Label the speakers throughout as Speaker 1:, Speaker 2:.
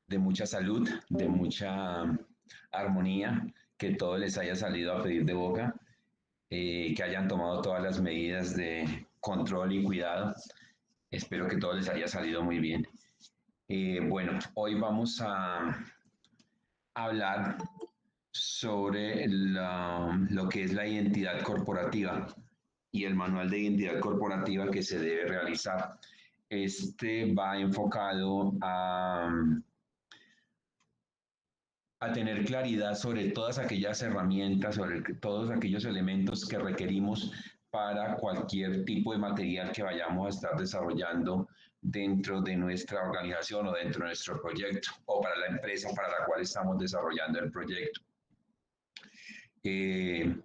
Speaker 1: de mucha salud, de mucha armonía, que todo les haya salido a pedir de boca, que hayan tomado todas las medidas de control y cuidado. Espero que todo les haya salido muy bien. Bueno, hoy vamos a hablar sobre lo que es la identidad corporativa y el manual de identidad corporativa que se debe realizar. Este va enfocado a tener claridad sobre todas aquellas herramientas, sobre todos aquellos elementos que requerimos para cualquier tipo de material que vayamos a estar desarrollando dentro de nuestra organización o dentro de nuestro proyecto o para la empresa para la cual estamos desarrollando el proyecto. Eh,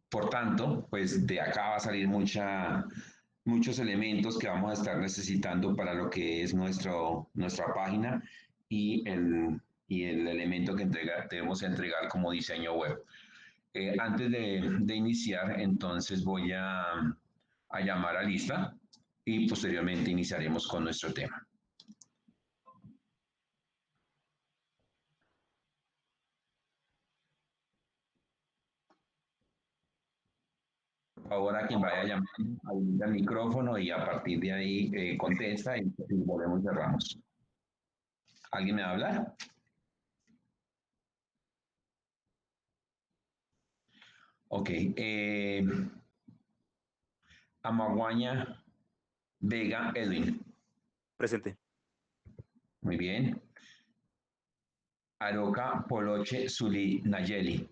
Speaker 1: por tanto, pues de acá va a salir muchos elementos que vamos a estar necesitando para lo que es nuestra página y el elemento que debemos entregar como diseño web. Antes de iniciar, entonces voy a llamar a lista y posteriormente iniciaremos con nuestro tema. Por favor, a quien vaya a llamar, habilita el micrófono y a partir de ahí contesta y volvemos y cerramos. ¿Alguien me va a hablar? Ok. Amaguaña Vega Edwin.
Speaker 2: Presente.
Speaker 1: Muy bien. Aroca Poloche Zuli Nayeli.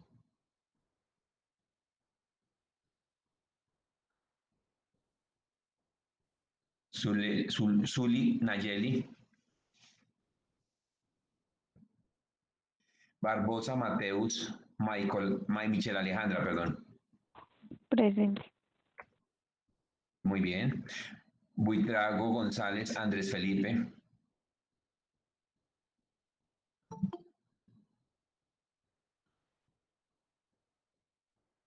Speaker 1: Zuli Nayeli. Barbosa Mateus Michelle Alejandra, perdón.
Speaker 3: Presente.
Speaker 1: Muy bien. Buitrago González Andrés Felipe.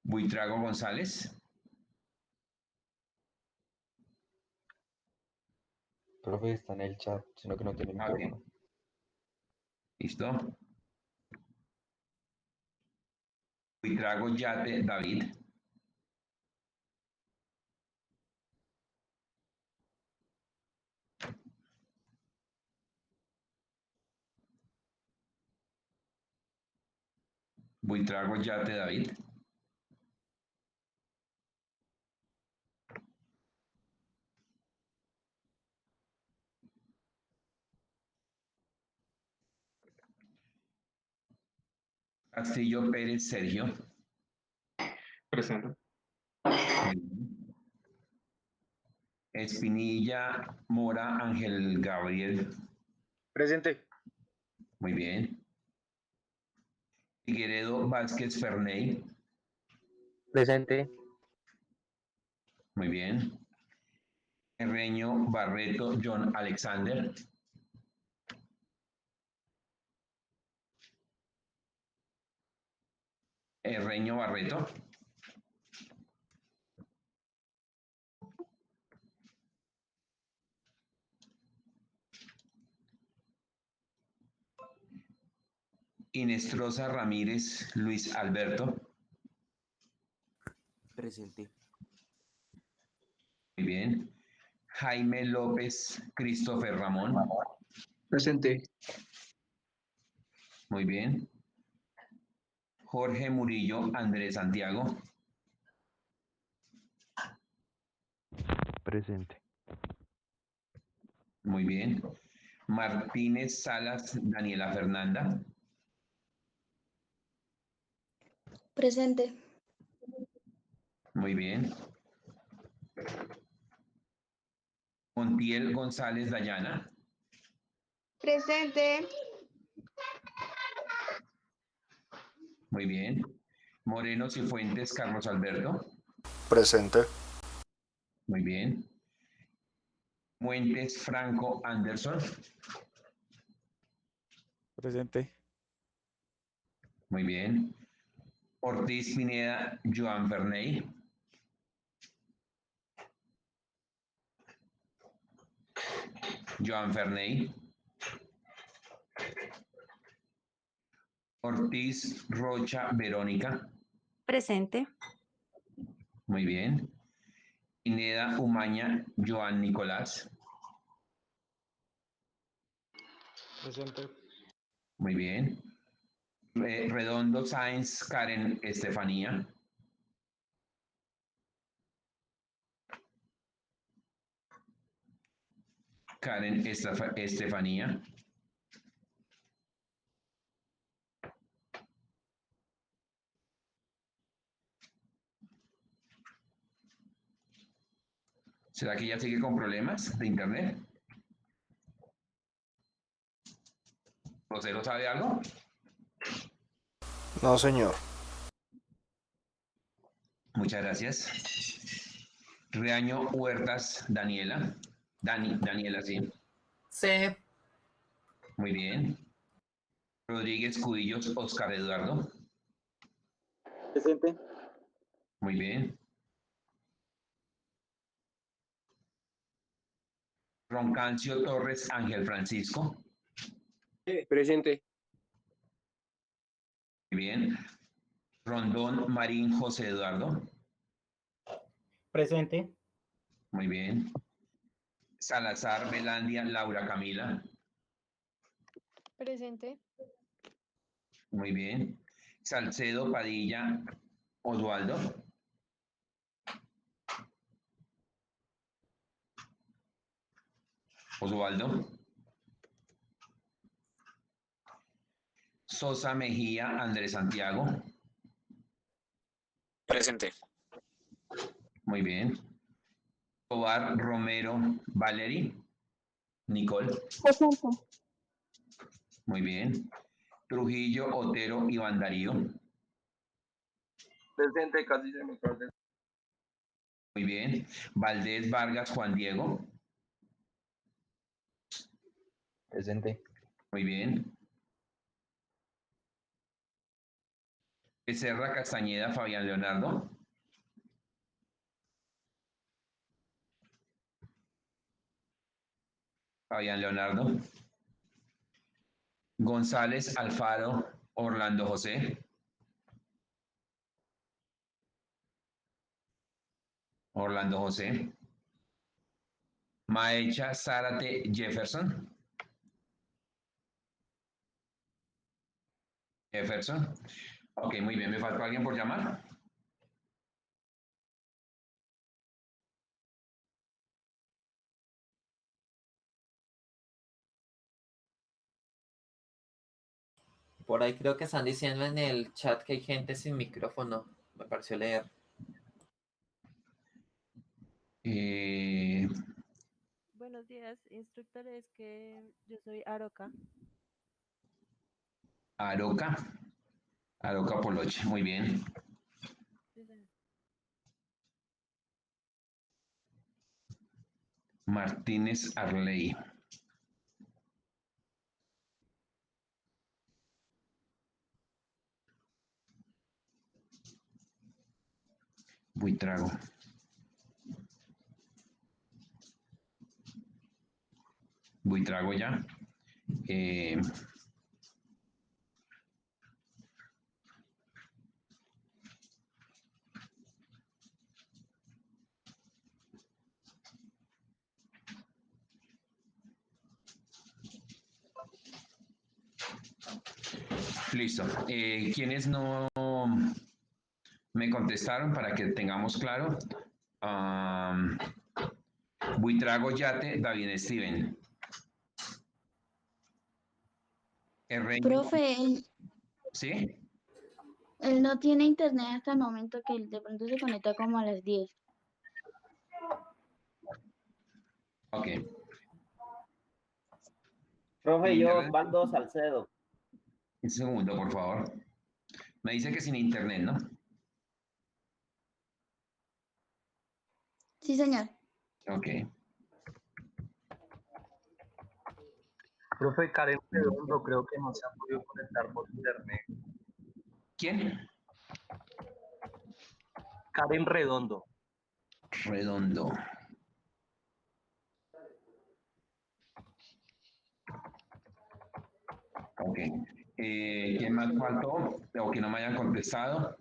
Speaker 1: Buitrago González.
Speaker 4: Profe, está en el chat, sino que no tiene micrófono.
Speaker 1: Okay. ¿Listo? Buitrago Yate David. Buitrago Yate David. Castillo Pérez Sergio.
Speaker 5: Presente.
Speaker 1: Espinilla Mora Ángel Gabriel.
Speaker 2: Presente.
Speaker 1: Muy bien. Figueredo Vázquez Ferney.
Speaker 2: Presente.
Speaker 1: Muy bien. Herreño Barreto John Alexander. Herreño Barreto. Inestrosa Ramírez Luis Alberto.
Speaker 2: Presente.
Speaker 1: Muy bien. Jaime López Christopher Ramón.
Speaker 5: Presente.
Speaker 1: Muy bien. Jorge Murillo Andrés Santiago.
Speaker 4: Presente.
Speaker 1: Muy bien. Martínez Salas Daniela Fernanda.
Speaker 6: Presente.
Speaker 1: Muy bien. Montiel González Dayana.
Speaker 6: Presente.
Speaker 1: Muy bien. Moreno Cifuentes Carlos Alberto.
Speaker 7: Presente.
Speaker 1: Muy bien. Muentes Franco Anderson.
Speaker 2: Presente.
Speaker 1: Muy bien. Ortiz Pineda Joan Ferney. Joan Ferney. Ortiz Rocha Verónica.
Speaker 7: Presente.
Speaker 1: Muy bien. Pineda Umaña Joan Nicolás.
Speaker 2: Presente.
Speaker 1: Muy bien. Redondo Sáenz Karen Estefanía. Karen Estefanía. ¿Será que ya sigue con problemas de internet? ¿Rosero sabe algo?
Speaker 8: No, señor.
Speaker 1: Muchas gracias. Reaño Huertas Daniela. Daniela, sí.
Speaker 9: Sí.
Speaker 1: Muy bien. Rodríguez Cubillos Oscar Eduardo.
Speaker 2: Presente.
Speaker 1: Muy bien. Roncancio Torres Ángel Francisco.
Speaker 2: Presente.
Speaker 1: Muy bien. Rondón Marín José Eduardo.
Speaker 2: Presente.
Speaker 1: Muy bien. Salazar Belandia Laura Camila.
Speaker 3: Presente.
Speaker 1: Muy bien. Salcedo Padilla Osvaldo. Osvaldo. Sosa Mejía Andrés Santiago.
Speaker 2: Presente.
Speaker 1: Muy bien. Tobar Romero Valery. Nicole.
Speaker 3: Presente.
Speaker 1: Muy bien. Trujillo Otero Iván Darío.
Speaker 5: Presente, casi se me pierde.
Speaker 1: Muy bien. Valdés Vargas Juan Diego.
Speaker 4: Presente.
Speaker 1: Muy bien. Becerra Castañeda Fabián Leonardo. Fabián Leonardo. González Alfaro Orlando José. Orlando José. Maecha Zárate Jefferson. Jefferson. Ok, muy bien. ¿Me faltó alguien por llamar?
Speaker 9: Por ahí creo que están diciendo en el chat que hay gente sin micrófono. Me pareció leer.
Speaker 10: Buenos días, instructores, que yo soy Aroca.
Speaker 1: Aroca. Aroca Poloche. Muy bien.
Speaker 10: Sí, señor.
Speaker 1: Martínez Arley. Buitrago. Buitrago ya. Listo. ¿Quiénes no me contestaron para que tengamos claro? Buitrago Yate, David Steven. Herreño,
Speaker 6: Profe,
Speaker 1: ¿sí?
Speaker 6: él no tiene internet hasta el momento que él de pronto se conecta como a las 10.
Speaker 1: Ok.
Speaker 2: Profe,
Speaker 1: Sin
Speaker 2: yo,
Speaker 1: internet.
Speaker 2: Osvaldo Salcedo.
Speaker 1: Un segundo, por favor. Me dice que sin internet, ¿no?
Speaker 6: Sí, señor.
Speaker 1: Ok.
Speaker 5: Profe, Karen Redondo creo que no se ha podido conectar por internet.
Speaker 1: ¿Quién?
Speaker 5: Karen Redondo.
Speaker 1: Redondo. Ok. ¿Quién más faltó o que no me hayan contestado?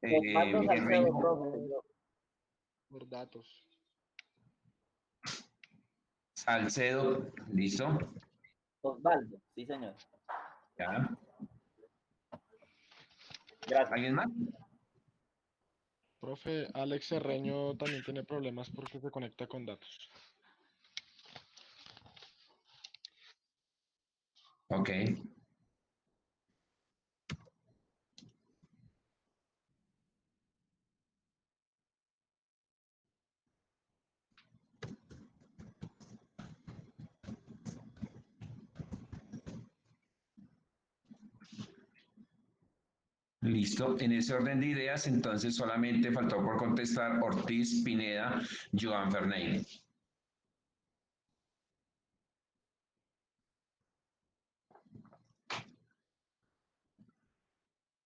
Speaker 2: Osvaldo
Speaker 1: Miguel
Speaker 2: Salcedo,
Speaker 1: Reino,
Speaker 2: profe.
Speaker 7: Por datos.
Speaker 1: Salcedo, listo.
Speaker 2: Osvaldo, sí, señor.
Speaker 1: Ya.
Speaker 2: Gracias.
Speaker 1: ¿Alguien más?
Speaker 7: Profe, Alex Cerreño también tiene problemas porque se conecta con datos.
Speaker 1: Ok. Listo. En ese orden de ideas, entonces solamente faltó por contestar Ortiz, Pineda, Joan Ferney.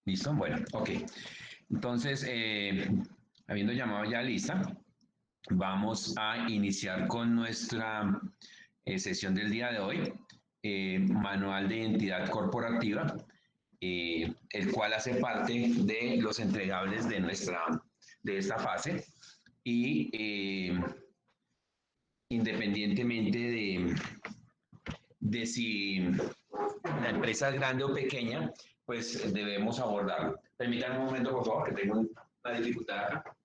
Speaker 1: ¿Listo? Bueno, ok. Entonces, habiendo llamado ya a lista, vamos a iniciar con nuestra sesión del día de hoy, manual de identidad corporativa, el cual hace parte de los entregables de esta fase y independientemente de si la empresa es grande o pequeña, pues debemos abordar. Permítanme un momento, por favor, que tengo una dificultad acá.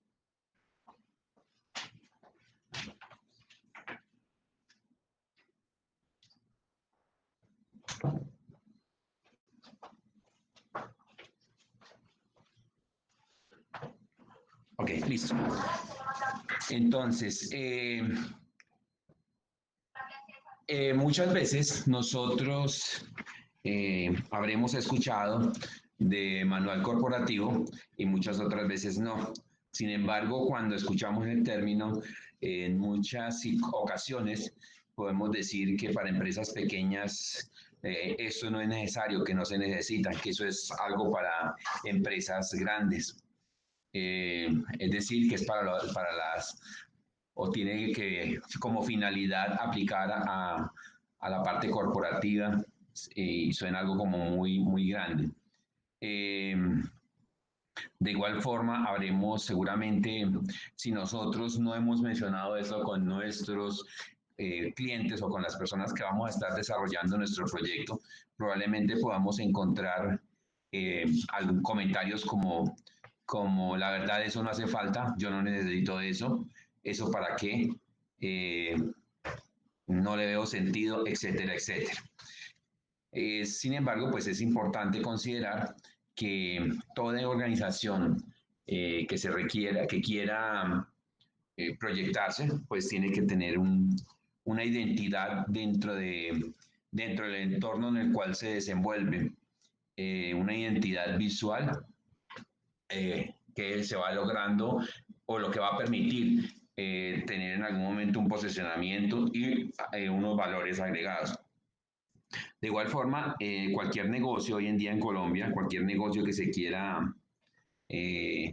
Speaker 1: Ok, listo. Entonces, muchas veces nosotros habremos escuchado de manual corporativo y muchas otras veces no. Sin embargo, cuando escuchamos el término, en muchas ocasiones podemos decir que para empresas pequeñas esto no es necesario, que no se necesita, que eso es algo para empresas grandes. Es decir, que es para las, o tiene que como finalidad aplicar a la parte corporativa y suena algo como muy, muy grande. De igual forma, habremos seguramente, si nosotros no hemos mencionado eso con nuestros clientes o con las personas que vamos a estar desarrollando nuestro proyecto, probablemente podamos encontrar algún comentarios como la verdad eso no hace falta, yo no necesito eso para qué, no le veo sentido, etcétera, etcétera. Sin embargo, pues es importante considerar que toda organización que se requiera, que quiera proyectarse, pues tiene que tener una identidad dentro del entorno en el cual se desenvuelve, una identidad visual que se va logrando o lo que va a permitir tener en algún momento un posicionamiento y unos valores agregados. De igual forma, cualquier negocio hoy en día en Colombia, cualquier negocio que se quiera eh,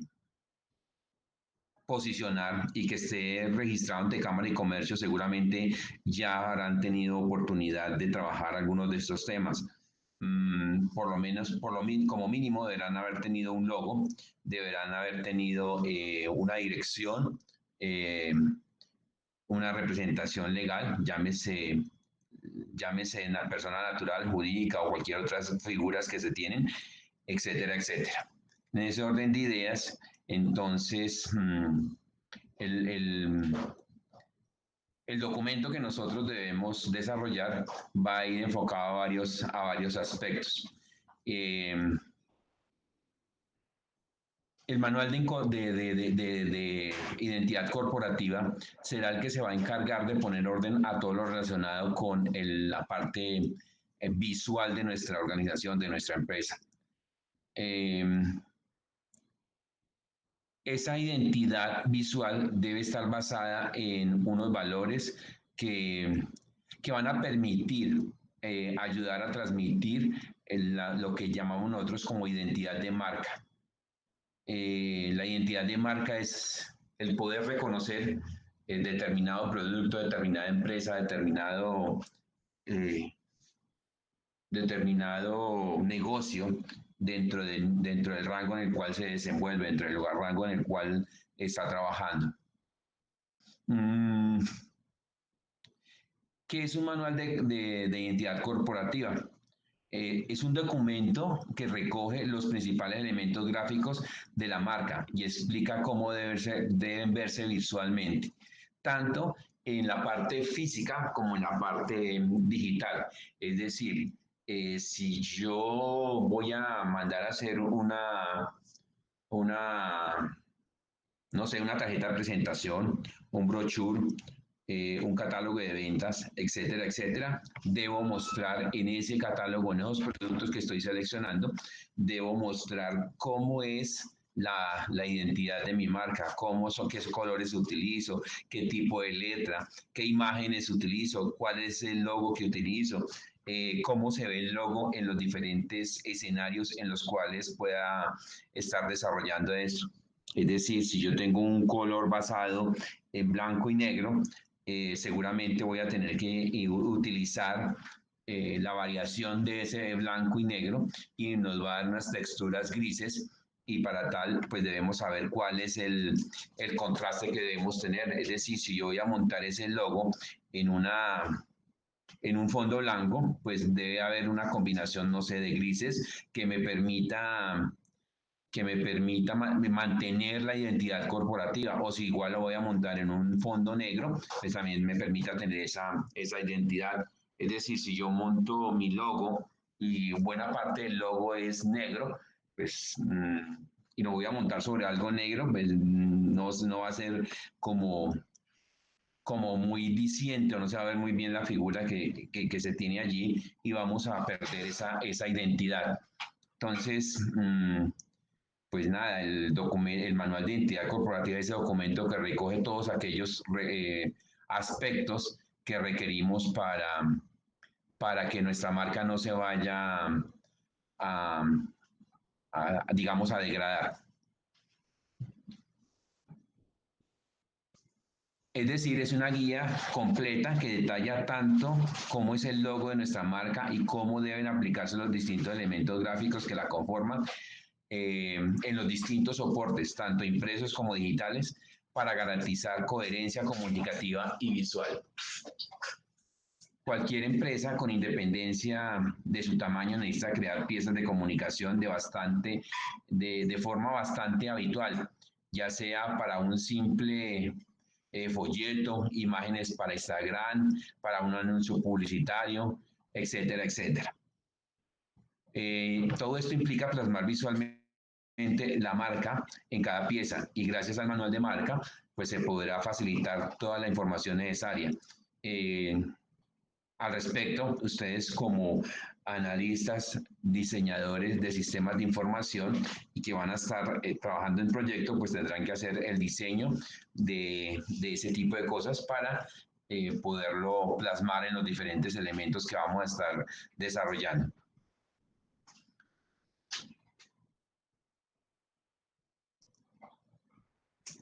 Speaker 1: posicionar y que esté registrado ante Cámara de Comercio, seguramente ya habrán tenido oportunidad de trabajar algunos de estos temas. Por lo menos, como mínimo, deberán haber tenido un logo, deberán haber tenido una dirección, una representación legal, llámese en la persona natural, jurídica o cualquier otras figuras que se tienen, etcétera, etcétera. En ese orden de ideas, entonces, el documento que nosotros debemos desarrollar va a ir enfocado a varios aspectos. El manual de identidad corporativa será el que se va a encargar de poner orden a todo lo relacionado con la parte visual de nuestra organización, de nuestra empresa. Esa identidad visual debe estar basada en unos valores que van a permitir ayudar a transmitir lo que llamamos nosotros como identidad de marca. La identidad de marca es el poder reconocer determinado producto, determinada empresa, determinado determinado negocio dentro del rango en el cual se desenvuelve, dentro del rango en el cual está trabajando. ¿Qué es un manual de identidad corporativa? Es un documento que recoge los principales elementos gráficos de la marca y explica cómo deben verse visualmente, tanto en la parte física como en la parte digital. Es decir, si yo voy a mandar a hacer no sé, una tarjeta de presentación, un brochure, un catálogo de ventas, etcétera, etcétera, debo mostrar en ese catálogo, en esos productos que estoy seleccionando, debo mostrar cómo es la identidad de mi marca, qué colores utilizo, qué tipo de letra, qué imágenes utilizo, cuál es el logo que utilizo, cómo se ve el logo en los diferentes escenarios en los cuales pueda estar desarrollando eso. Es decir, si yo tengo un color basado en blanco y negro, seguramente voy a tener que utilizar la variación de ese blanco y negro y nos va a dar unas texturas grises y para tal pues debemos saber cuál es el contraste que debemos tener. Es decir, si yo voy a montar ese logo en un fondo blanco, pues debe haber una combinación, no sé, de grises que me permita mantener la identidad corporativa, o si igual lo voy a montar en un fondo negro, pues también me permita tener esa identidad. Es decir, si yo monto mi logo y buena parte del logo es negro, pues, y lo voy a montar sobre algo negro, pues no va a ser como muy diciente, o no se va a ver muy bien la figura que se tiene allí y vamos a perder esa identidad. Entonces, pues nada, el manual de identidad corporativa es ese documento que recoge todos aquellos aspectos que requerimos para que nuestra marca no se vaya digamos, a degradar. Es decir, es una guía completa que detalla tanto cómo es el logo de nuestra marca y cómo deben aplicarse los distintos elementos gráficos que la conforman en los distintos soportes, tanto impresos como digitales, para garantizar coherencia comunicativa y visual. Cualquier empresa, con independencia de su tamaño, necesita crear piezas de comunicación de forma bastante habitual, ya sea para un simple folleto, imágenes para Instagram, para un anuncio publicitario, etcétera, etcétera. Todo esto implica plasmar visualmente la marca en cada pieza y gracias al manual de marca pues se podrá facilitar toda la información necesaria. Al respecto, ustedes como analistas, diseñadores de sistemas de información y que van a estar trabajando en proyecto, pues tendrán que hacer el diseño de ese tipo de cosas para poderlo plasmar en los diferentes elementos que vamos a estar desarrollando.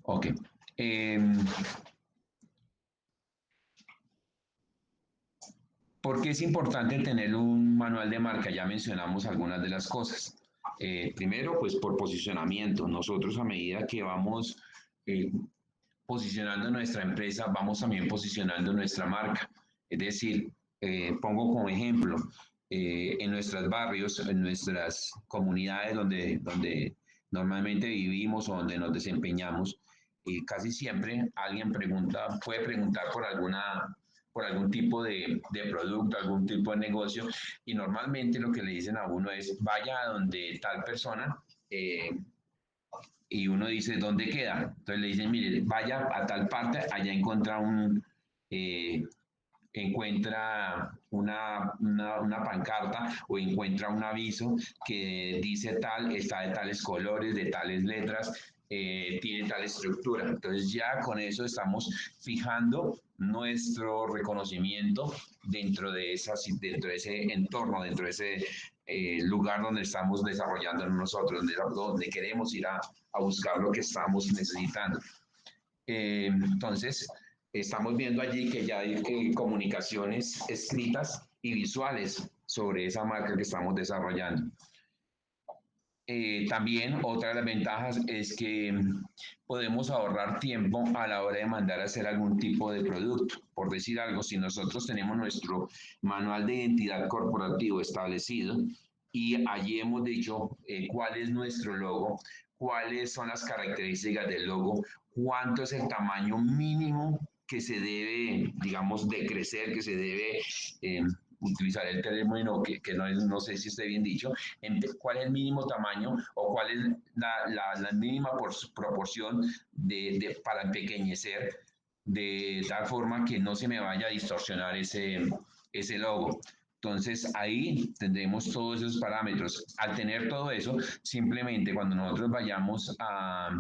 Speaker 1: Ok. ¿Por qué es importante tener un manual de marca? Ya mencionamos algunas de las cosas. Primero, pues por posicionamiento. Nosotros a medida que vamos posicionando nuestra empresa, vamos también posicionando nuestra marca. Es decir, pongo como ejemplo, en nuestros barrios, en nuestras comunidades donde normalmente vivimos o donde nos desempeñamos, casi siempre alguien puede preguntar por algún tipo de producto, algún tipo de negocio, y normalmente lo que le dicen a uno es, vaya a donde tal persona, y uno dice, ¿dónde queda? Entonces le dicen, mire, vaya a tal parte, allá encuentra una pancarta o encuentra un aviso que dice tal, está de tales colores, de tales letras, tiene tal estructura. Entonces ya con eso estamos fijando nuestro reconocimiento dentro de ese entorno, dentro de ese lugar donde estamos desarrollando nosotros, donde queremos ir a buscar lo que estamos necesitando. Entonces, estamos viendo allí que ya hay comunicaciones escritas y visuales sobre esa marca que estamos desarrollando. También otra de las ventajas es que podemos ahorrar tiempo a la hora de mandar a hacer algún tipo de producto. Por decir algo, si nosotros tenemos nuestro manual de identidad corporativo establecido y allí hemos dicho cuál es nuestro logo, cuáles son las características del logo, cuánto es el tamaño mínimo que se debe, digamos, decrecer, que se debe utilizar el término que no sé si esté bien dicho, cuál es el mínimo tamaño o cuál es la mínima proporción para empequeñecer, de tal forma que no se me vaya a distorsionar ese logo. Entonces ahí tendremos todos esos parámetros. Al tener todo eso, simplemente cuando nosotros vayamos a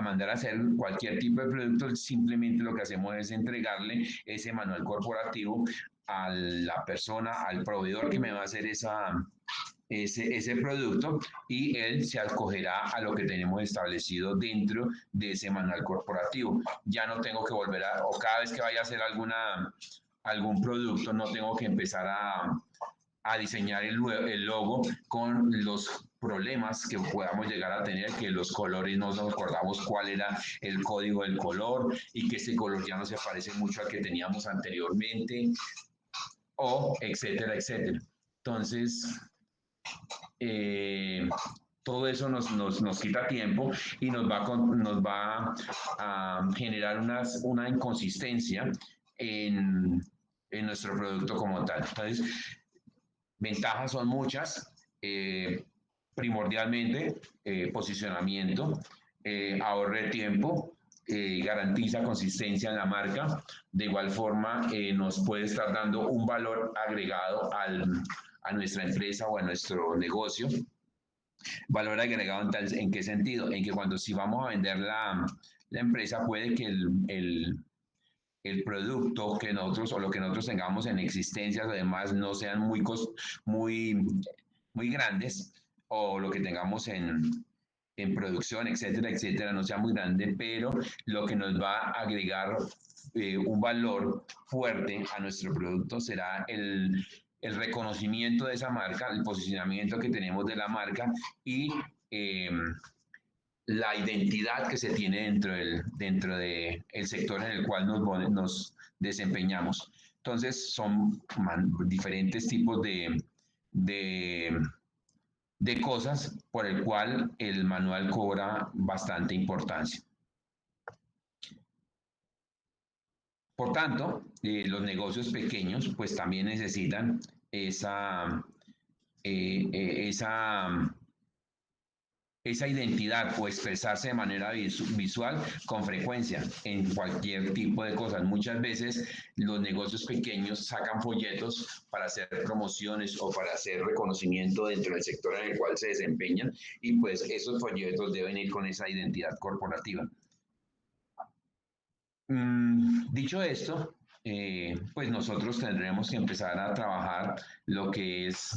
Speaker 1: mandar a hacer cualquier tipo de producto, simplemente lo que hacemos es entregarle ese manual corporativo a la persona, al proveedor que me va a hacer ese producto, y él se acogerá a lo que tenemos establecido dentro de ese manual corporativo. Ya no tengo que volver o cada vez que vaya a hacer algún producto, no tengo que empezar a diseñar el logo con los problemas que podamos llegar a tener, que los colores no nos acordamos cuál era el código del color y que ese color ya no se parece mucho al que teníamos anteriormente, o etcétera, etcétera. Entonces, todo eso nos quita tiempo y nos va a generar una inconsistencia en nuestro producto como tal. Entonces, ventajas son muchas, primordialmente posicionamiento, ahorre tiempo, garantiza consistencia en la marca. De igual forma, nos puede estar dando un valor agregado a nuestra empresa o a nuestro negocio. Valor agregado ¿en qué sentido? En que si vamos a vender la empresa, puede que el producto que nosotros o lo que nosotros tengamos en existencia, además, no sean muy grandes, o lo que tengamos en producción, etcétera, etcétera, no sea muy grande, pero lo que nos va a agregar un valor fuerte a nuestro producto será el reconocimiento de esa marca, el posicionamiento que tenemos de la marca y la identidad que se tiene dentro del sector en el cual nos desempeñamos. Entonces, son diferentes tipos de cosas por el cual el manual cobra bastante importancia. Por tanto, los negocios pequeños pues también necesitan esa identidad o expresarse de manera visual con frecuencia en cualquier tipo de cosas. Muchas veces los negocios pequeños sacan folletos para hacer promociones o para hacer reconocimiento dentro del sector en el cual se desempeñan, y pues esos folletos deben ir con esa identidad corporativa. Dicho esto, pues nosotros tendremos que empezar a trabajar lo que es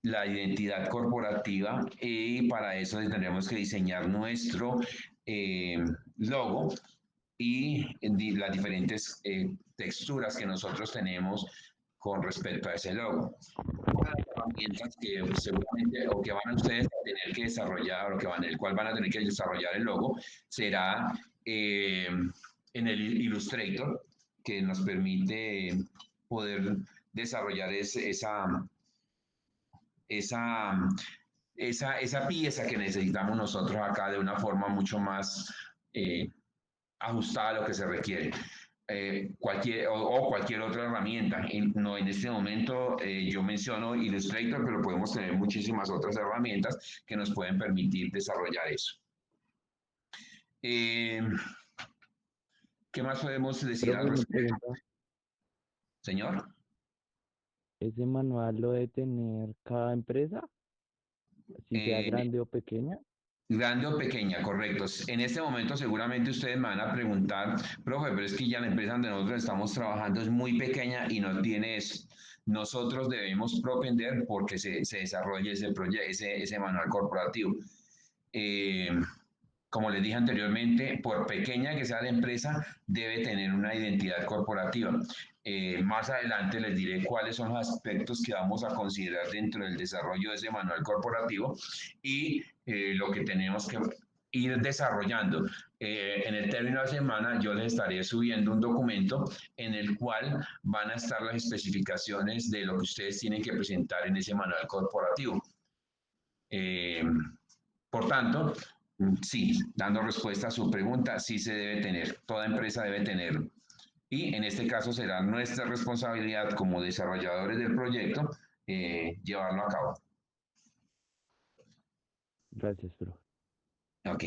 Speaker 1: la identidad corporativa, y para eso tendremos que diseñar nuestro logo y las diferentes texturas que nosotros tenemos con respecto a ese logo. Una de las herramientas que seguramente o que van a ustedes a tener que desarrollar, o el cual van a tener que desarrollar el logo, será en el Illustrator, que nos permite poder desarrollar esa pieza que necesitamos nosotros acá de una forma mucho más ajustada a lo que se requiere. Cualquier otra herramienta. En este momento yo menciono Illustrator, pero podemos tener muchísimas otras herramientas que nos pueden permitir desarrollar eso. ¿Qué más podemos decir al respecto? Señor.
Speaker 8: ¿Ese manual lo debe tener cada empresa? Si sea grande o pequeña.
Speaker 1: Grande o pequeña, correcto. En este momento seguramente ustedes me van a preguntar, profe, pero es que ya la empresa donde nosotros estamos trabajando es muy pequeña y no tiene eso. Nosotros debemos propender porque se desarrolle ese manual corporativo. como les dije anteriormente, por pequeña que sea la empresa, debe tener una identidad corporativa. Más adelante les diré cuáles son los aspectos que vamos a considerar dentro del desarrollo de ese manual corporativo y lo que tenemos que ir desarrollando. En el término de la semana yo les estaré subiendo un documento en el cual van a estar las especificaciones de lo que ustedes tienen que presentar en ese manual corporativo. Por tanto, sí, dando respuesta a su pregunta, sí se debe tener, toda empresa debe tenerlo. Y en este caso será nuestra responsabilidad como desarrolladores del proyecto llevarlo a cabo.
Speaker 8: Gracias, bro.
Speaker 1: Ok.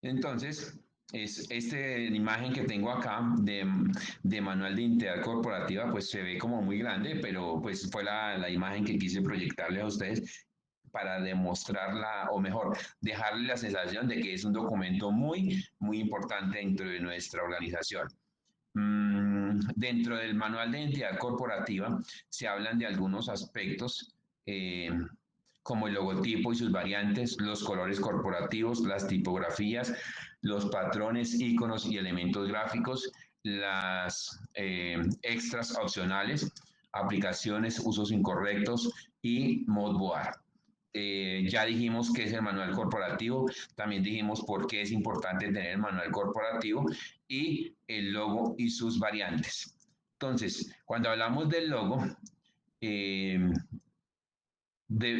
Speaker 1: Entonces, esta imagen que tengo acá de manual de identidad corporativa, pues se ve como muy grande, pero pues fue la imagen que quise proyectarle a ustedes para demostrarla, o mejor, dejarle la sensación de que es un documento muy, muy importante dentro de nuestra organización. Dentro del manual de identidad corporativa se hablan de algunos aspectos como el logotipo y sus variantes, los colores corporativos, las tipografías, los patrones, iconos y elementos gráficos, las extras opcionales, aplicaciones, usos incorrectos y modboard. Ya dijimos qué es el manual corporativo, también dijimos por qué es importante tener el manual corporativo y el logo y sus variantes. Entonces, cuando hablamos del logo,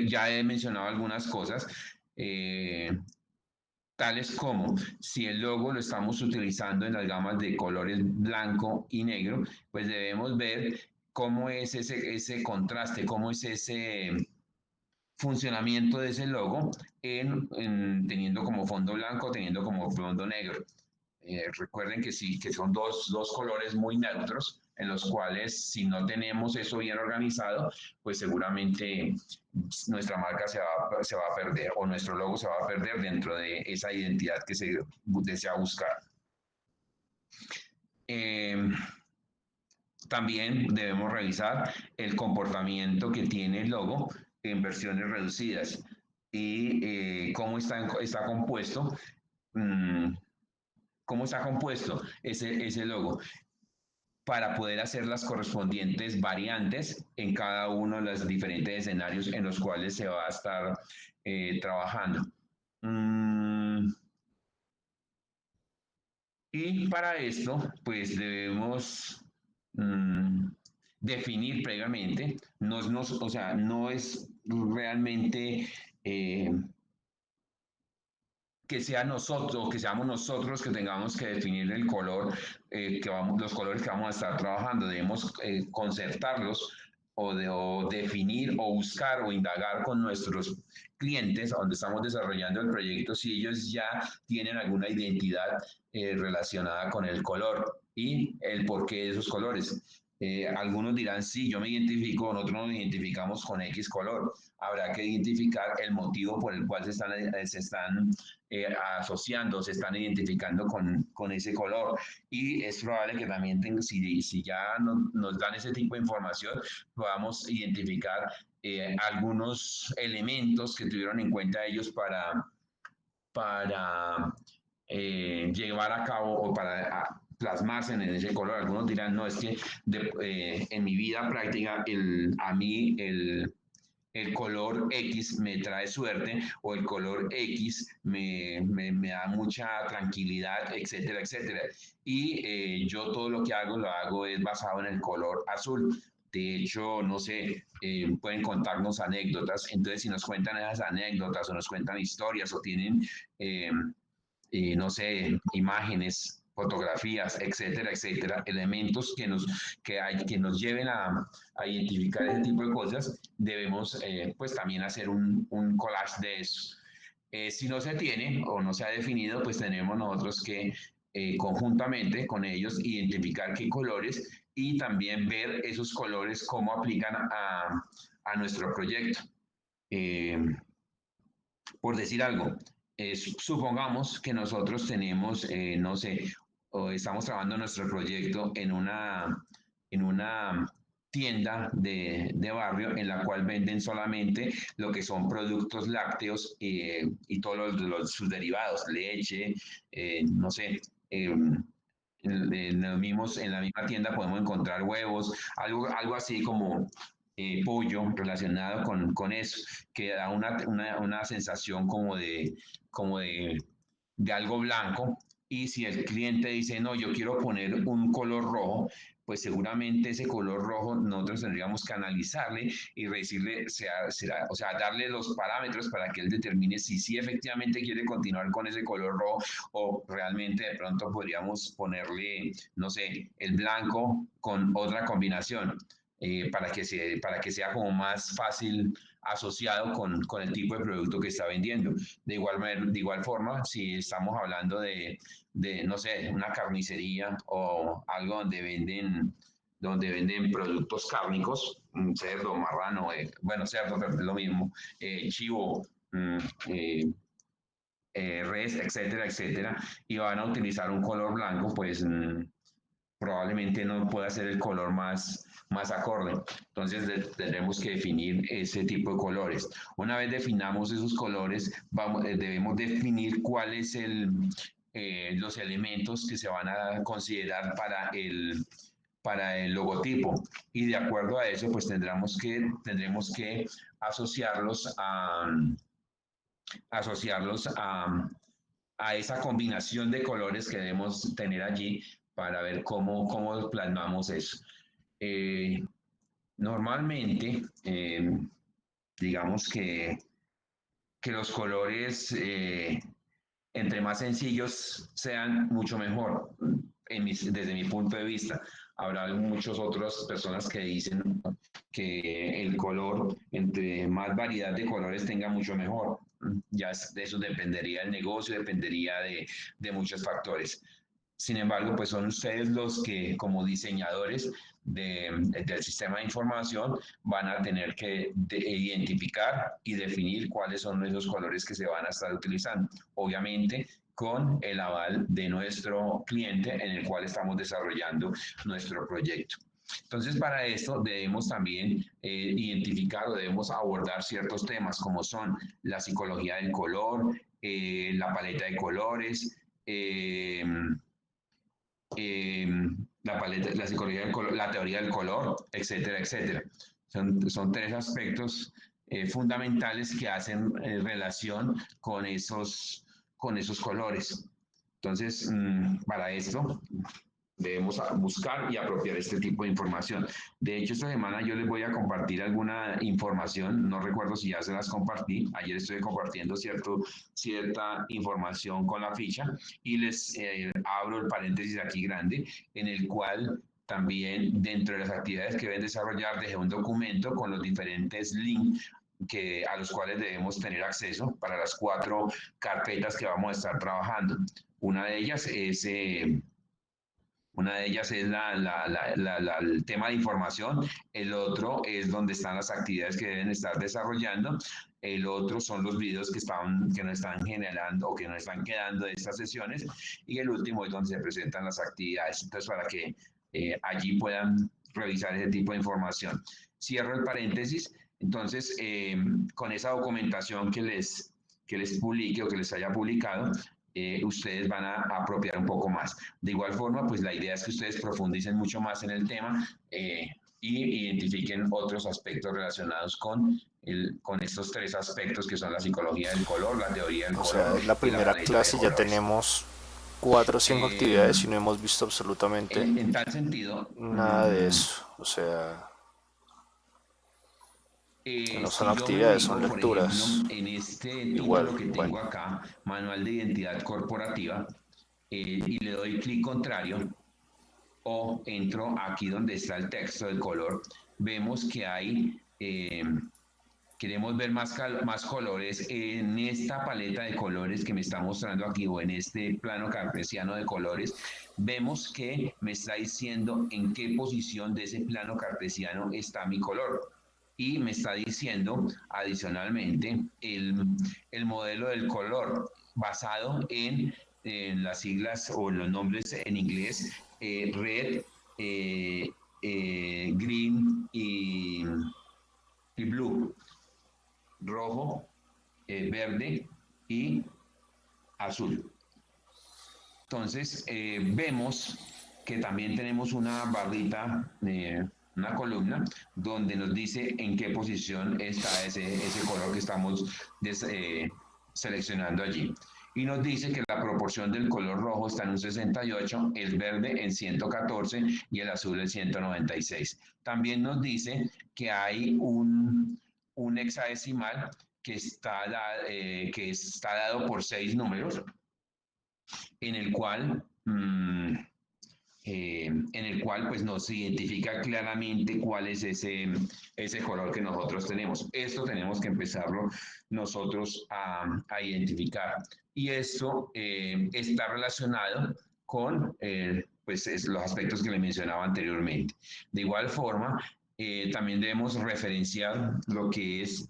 Speaker 1: ya he mencionado algunas cosas, tales como si el logo lo estamos utilizando en las gamas de colores blanco y negro, pues debemos ver cómo es ese contraste, cómo es ese funcionamiento de ese logo teniendo como fondo blanco, teniendo como fondo negro. Recuerden que sí, que son dos colores muy neutros, en los cuales si no tenemos eso bien organizado, pues seguramente nuestra marca se va a perder o nuestro logo se va a perder dentro de esa identidad que se desea buscar. También debemos revisar el comportamiento que tiene el logo en versiones reducidas y cómo está compuesto. ¿Cómo está compuesto ese logo? Para poder hacer las correspondientes variantes en cada uno de los diferentes escenarios en los cuales se va a estar trabajando. Y para esto, pues debemos definir previamente, o sea, no es realmente que sea nosotros, que seamos nosotros que tengamos que definir el color, los colores que vamos a estar trabajando. Debemos concertarlos o definir o buscar o indagar con nuestros clientes donde estamos desarrollando el proyecto si ellos ya tienen alguna identidad relacionada con el color y el porqué de esos colores. Algunos dirán, sí, yo me identifico, nosotros nos identificamos con X color. Habrá que identificar el motivo por el cual se están asociando, se están identificando con ese color. Y es probable que también, si ya nos dan ese tipo de información, podamos identificar algunos elementos que tuvieron en cuenta ellos para llevar a cabo o para plasmarse en ese color. Algunos dirán, no, es que en mi vida práctica a mí el color X me trae suerte o el color X me da mucha tranquilidad, etcétera, etcétera. Y yo todo lo que hago es basado en el color azul. De hecho, no sé, pueden contarnos anécdotas. Entonces, si nos cuentan esas anécdotas o nos cuentan historias o tienen, no sé, imágenes, fotografías, etcétera, etcétera, elementos que nos lleven a identificar ese tipo de cosas, debemos pues también hacer un collage de eso. Si no se tiene o no se ha definido, pues tenemos nosotros que conjuntamente con ellos identificar qué colores y también ver esos colores cómo aplican a nuestro proyecto. Por decir algo, supongamos que nosotros tenemos, no sé, o estamos trabajando nuestro proyecto en una tienda de barrio en la cual venden solamente lo que son productos lácteos y todos sus derivados, leche, no sé. En la misma tienda podemos encontrar huevos, algo así como pollo relacionado con eso, que da una sensación como de algo blanco. Y si el cliente dice, no, yo quiero poner un color rojo, pues seguramente ese color rojo nosotros tendríamos que analizarle y decirle, o sea, darle los parámetros para que él determine si efectivamente quiere continuar con ese color rojo o realmente de pronto podríamos ponerle, no sé, el blanco con otra combinación. Para que sea como más fácil asociado con el tipo de producto que está vendiendo. De igual forma, si estamos hablando de, no sé, una carnicería o algo donde venden productos cárnicos, cerdo, marrano, bueno, cerdo, pero es lo mismo, chivo, res, etcétera, etcétera, y van a utilizar un color blanco, pues probablemente no pueda ser el color más acorde. Entonces tendremos que definir ese tipo de colores. Una vez definamos esos colores, debemos definir cuáles los elementos que se van a considerar para el logotipo, y de acuerdo a eso pues tendremos que asociarlos a esa combinación de colores que debemos tener allí para ver cómo plasmamos eso. Normalmente, digamos que los colores, entre más sencillos sean, mucho mejor, desde mi punto de vista. Habrá muchas otras personas que dicen que el color, entre más variedad de colores tenga, mucho mejor. Ya de eso dependería del negocio, dependería de muchos factores. Sin embargo, pues son ustedes los que, como diseñadores del sistema de información, van a tener que identificar y definir cuáles son esos colores que se van a estar utilizando. Obviamente, con el aval de nuestro cliente en el cual estamos desarrollando nuestro proyecto. Entonces, para esto debemos también identificar o debemos abordar ciertos temas como son la psicología del color, la paleta de colores, la psicología del color, la teoría del color, etcétera, etcétera. Son tres aspectos fundamentales que hacen relación con esos colores. Entonces, para esto debemos buscar y apropiar este tipo de información. De hecho, esta semana yo les voy a compartir alguna información, no recuerdo si ya se las compartí, ayer estuve compartiendo cierta información con la ficha, y les abro el paréntesis aquí grande, en el cual también dentro de las actividades que deben desarrollar dejé un documento con los diferentes links a los cuales debemos tener acceso para las 4 carpetas que vamos a estar trabajando. Una de ellas es el tema de información, el otro es donde están las actividades que deben estar desarrollando, el otro son los videos que nos están generando o que nos están quedando de estas sesiones, y el último es donde se presentan las actividades. Entonces, para que allí puedan revisar ese tipo de información. Cierro el paréntesis. Entonces, con esa documentación que les publique o que les haya publicado, ustedes van a apropiar un poco más. De igual forma, pues la idea es que ustedes profundicen mucho más en el tema y identifiquen otros aspectos relacionados con estos 3 aspectos que son la psicología del color, la teoría del color.
Speaker 5: O sea, en la primera clase ya tenemos 4 o 5 actividades y no hemos visto absolutamente
Speaker 1: en tal sentido,
Speaker 5: nada de eso. O sea, no son actividades, son lecturas.
Speaker 1: Ejemplo, en este título que tengo acá, Manual de Identidad Corporativa, y le doy clic contrario, o entro aquí donde está el texto del color, vemos que hay, queremos ver más colores en esta paleta de colores que me está mostrando aquí, o en este plano cartesiano de colores. Vemos que me está diciendo en qué posición de ese plano cartesiano está mi color. Y me está diciendo adicionalmente el modelo del color basado en las siglas o los nombres en inglés, red, green y blue, rojo, verde y azul. Entonces, vemos que también tenemos una barrita, una columna, donde nos dice en qué posición está ese color que estamos seleccionando allí. Y nos dice que la proporción del color rojo está en un 68, el verde en 114 y el azul en 196. También nos dice que hay un hexadecimal que está dado por 6 números, en el cual pues nos identifica claramente cuál es ese color que nosotros tenemos. Esto tenemos que empezarlo nosotros a identificar. Y esto está relacionado con pues los aspectos que le mencionaba anteriormente. De igual forma, también debemos referenciar lo que es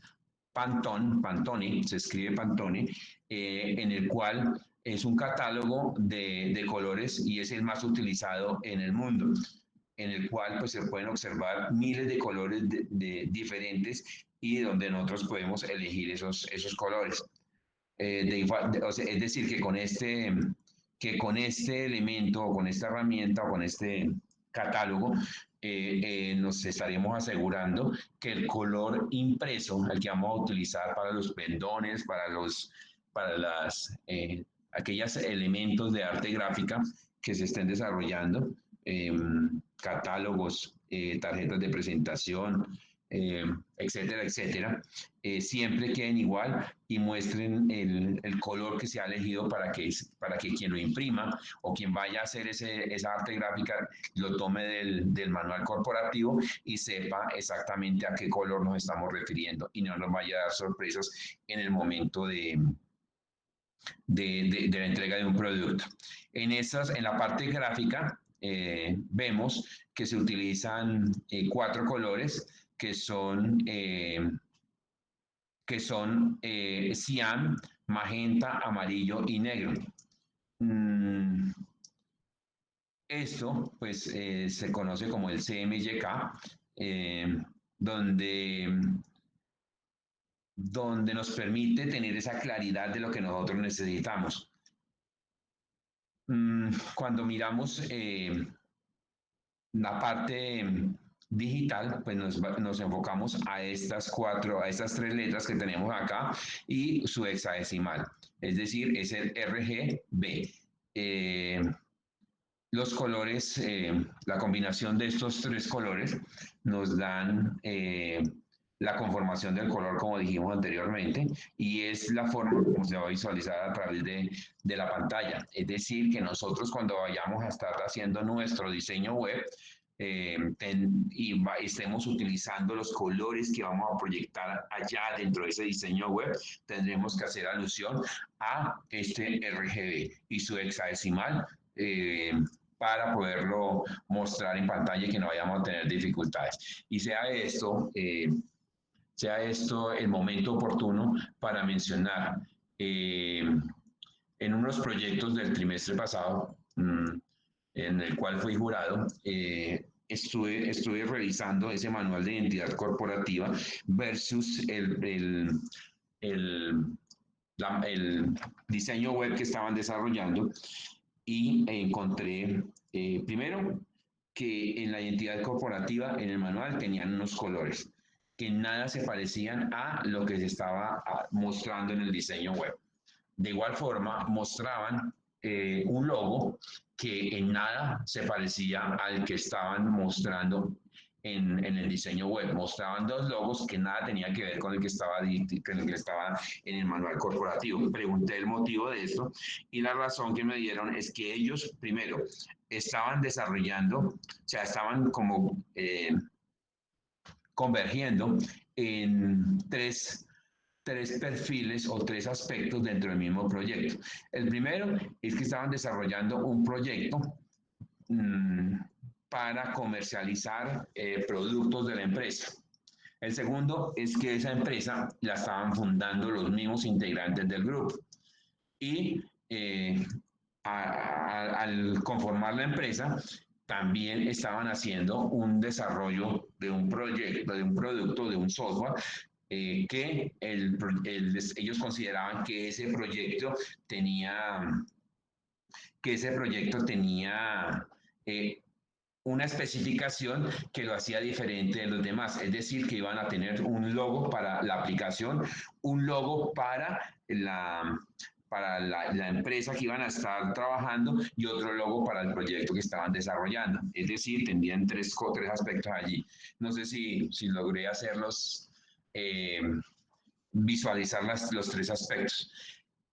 Speaker 1: Pantone, se escribe Pantone, en el cual es un catálogo de colores y es el más utilizado en el mundo, en el cual pues se pueden observar miles de colores diferentes y donde nosotros podemos elegir esos colores. O sea, es decir, que con este elemento o con esta herramienta o con este catálogo, nos estaremos asegurando que el color impreso, el que vamos a utilizar para los pendones, para las aquellos elementos de arte gráfica que se estén desarrollando, catálogos, tarjetas de presentación, etcétera, etcétera, siempre queden igual y muestren el color que se ha elegido para que quien lo imprima o quien vaya a hacer esa arte gráfica lo tome del manual corporativo y sepa exactamente a qué color nos estamos refiriendo y no nos vaya a dar sorpresas en el momento de la entrega de un producto. En la parte gráfica vemos que se utilizan 4 colores que son cian, magenta, amarillo y negro. Esto pues se conoce como el CMYK, donde nos permite tener esa claridad de lo que nosotros necesitamos. Cuando miramos la parte digital, pues nos enfocamos a estas 3 letras que tenemos acá y su hexadecimal, es decir, es el RGB. Los colores, la combinación de estos 3 colores nos dan la conformación del color, como dijimos anteriormente, y es la forma como se va a visualizar a través de la pantalla. Es decir, que nosotros cuando vayamos a estar haciendo nuestro diseño web y estemos utilizando los colores que vamos a proyectar allá dentro de ese diseño web, tendremos que hacer alusión a este RGB y su hexadecimal, para poderlo mostrar en pantalla y que no vayamos a tener dificultades. Y sea esto el momento oportuno para mencionar en unos proyectos del trimestre pasado, en el cual fui jurado, estuve revisando ese manual de identidad corporativa versus el diseño web que estaban desarrollando y encontré, primero, que en la identidad corporativa, en el manual, tenían unos colores que nada se parecían a lo que se estaba mostrando en el diseño web. De igual forma, mostraban un logo que en nada se parecía al que estaban mostrando en el diseño web. Mostraban 2 logos que nada tenía que ver con el que estaba en el manual corporativo. Pregunté el motivo de esto y la razón que me dieron es que ellos, primero, estaban desarrollando, o sea, estaban como convergiendo en tres perfiles o 3 aspectos dentro del mismo proyecto. El primero es que estaban desarrollando un proyecto para comercializar productos de la empresa. El segundo es que esa empresa la estaban fundando los mismos integrantes del grupo. Y al conformar la empresa, también estaban haciendo un desarrollo de un proyecto, de un producto, de un software, que ellos consideraban que ese proyecto tenía una especificación que lo hacía diferente de los demás, es decir, que iban a tener un logo para la aplicación, un logo para la empresa que iban a estar trabajando y otro logo para el proyecto que estaban desarrollando. Es decir, tendrían tres aspectos allí. No sé si logré hacerlos, visualizar los tres aspectos.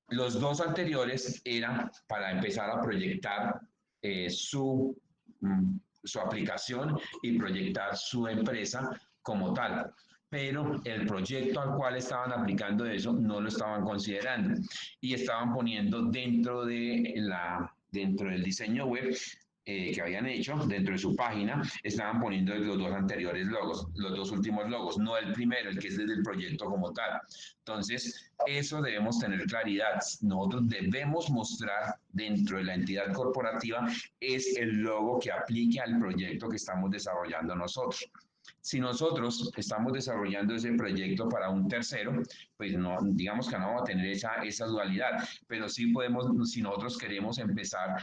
Speaker 1: Los dos anteriores eran para empezar a proyectar su aplicación y proyectar su empresa como tal. Pero el proyecto al cual estaban aplicando eso no lo estaban considerando y estaban poniendo dentro del diseño web que habían hecho, dentro de su página, estaban poniendo los dos anteriores logos, los dos últimos logos, no el primero, el que es desde el proyecto como tal. Entonces, eso debemos tener claridad. Nosotros debemos mostrar dentro de la entidad corporativa es el logo que aplique al proyecto que estamos desarrollando nosotros. Si nosotros estamos desarrollando ese proyecto para un tercero, pues no, digamos que no vamos a tener esa dualidad, pero sí podemos, si nosotros queremos empezar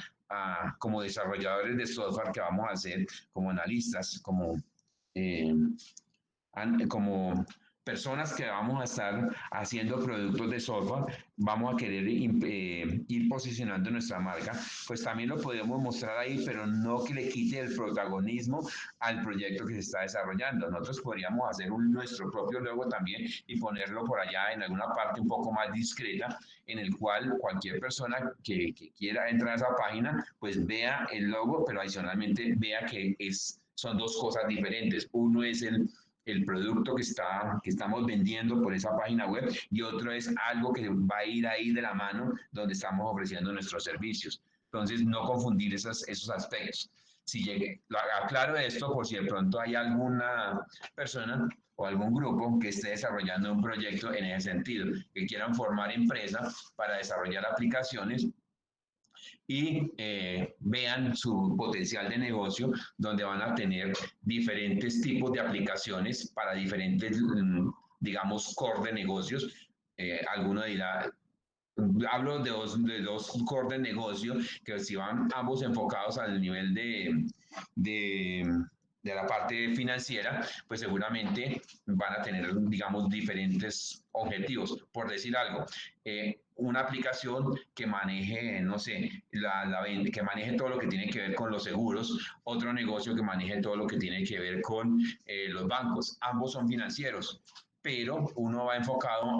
Speaker 1: como desarrolladores de software que vamos a hacer, como analistas, como personas que vamos a estar haciendo productos de software, vamos a querer ir posicionando nuestra marca, pues también lo podemos mostrar ahí, pero no que le quite el protagonismo al proyecto que se está desarrollando. Nosotros podríamos hacer nuestro propio logo también y ponerlo por allá en alguna parte un poco más discreta, en el cual cualquier persona que quiera entrar a esa página, pues vea el logo, pero adicionalmente vea que son dos cosas diferentes. Uno es el producto que estamos vendiendo por esa página web y otro es algo que va a ir ahí de la mano donde estamos ofreciendo nuestros servicios. Entonces, no confundir esos aspectos. Aclaro esto por si de pronto hay alguna persona o algún grupo que esté desarrollando un proyecto en ese sentido, que quieran formar empresa para desarrollar aplicaciones y vean su potencial de negocio, donde van a tener diferentes tipos de aplicaciones para diferentes, digamos, core de negocios. Alguno dirá, hablo de dos core de negocio que si van ambos enfocados al nivel de la parte financiera, pues seguramente van a tener, digamos, diferentes objetivos. Por decir algo, una aplicación que maneje, no sé, que maneje todo lo que tiene que ver con los seguros, otro negocio que maneje todo lo que tiene que ver con los bancos. Ambos son financieros, pero uno va enfocado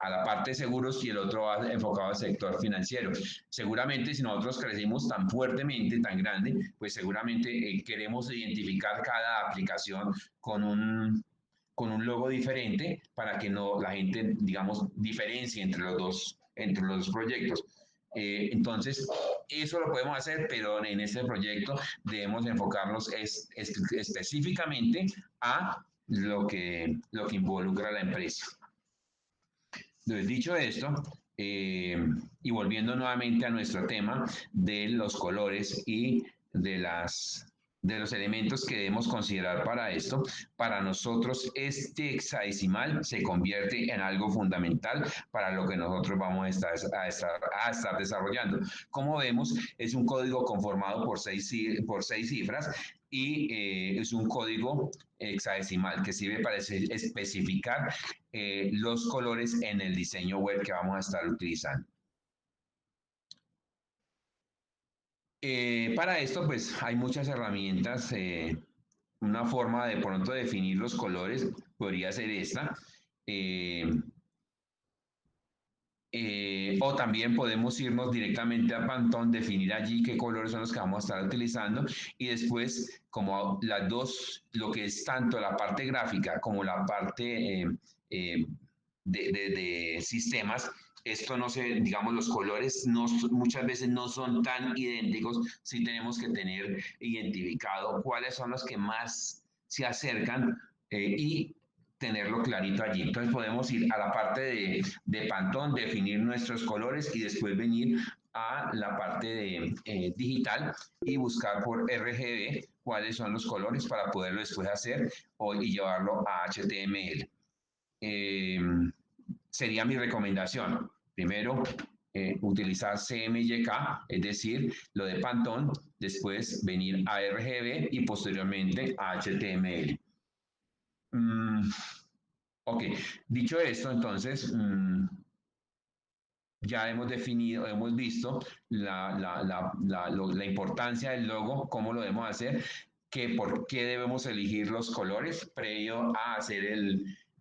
Speaker 1: a la parte de seguros y el otro va enfocado al sector financiero. Seguramente si nosotros crecimos tan fuertemente, tan grande, pues seguramente queremos identificar cada aplicación con un logo diferente para que la gente, digamos, diferencie entre los dos proyectos. Entonces, eso lo podemos hacer, pero en este proyecto debemos enfocarnos específicamente a lo que involucra a la empresa. Entonces, dicho esto, y volviendo nuevamente a nuestro tema de los colores y de los elementos que debemos considerar para esto, para nosotros este hexadecimal se convierte en algo fundamental para lo que nosotros vamos a estar desarrollando. Como vemos, es un código conformado por seis cifras y es un código hexadecimal que sirve para especificar los colores en el diseño web que vamos a estar utilizando. Para esto, pues hay muchas herramientas. Una forma de pronto definir los colores podría ser esta. O también podemos irnos directamente a Pantone, definir allí qué colores son los que vamos a estar utilizando y después, como las dos, lo que es tanto la parte gráfica como la parte de sistemas, esto no se, digamos, los colores muchas veces no son tan idénticos, sí tenemos que tener identificado cuáles son los que más se acercan y tenerlo clarito allí. Entonces podemos ir a la parte de Pantone, definir nuestros colores y después venir a la parte de digital y buscar por RGB cuáles son los colores para poderlo después hacer y llevarlo a HTML. Sería mi recomendación. Primero, utilizar CMYK, es decir, lo de Pantone, después venir a RGB y posteriormente a HTML. Ok, dicho esto, entonces, ya hemos definido, hemos visto la importancia del logo, cómo lo debemos hacer, por qué debemos elegir los colores previo a hacer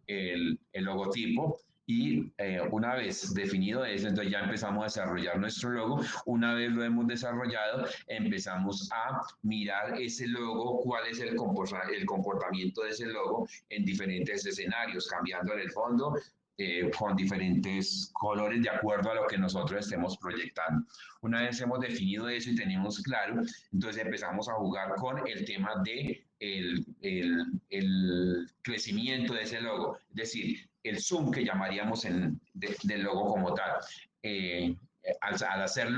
Speaker 1: el logotipo. Y una vez definido eso, entonces ya empezamos a desarrollar nuestro logo. Una vez lo hemos desarrollado, empezamos a mirar ese logo, cuál es el comportamiento de ese logo en diferentes escenarios, cambiando en el fondo, con diferentes colores de acuerdo a lo que nosotros estemos proyectando. Una vez hemos definido eso y tenemos claro, entonces empezamos a jugar con el tema de el crecimiento de ese logo, es decir, el zoom que llamaríamos del logo como tal. Al hacer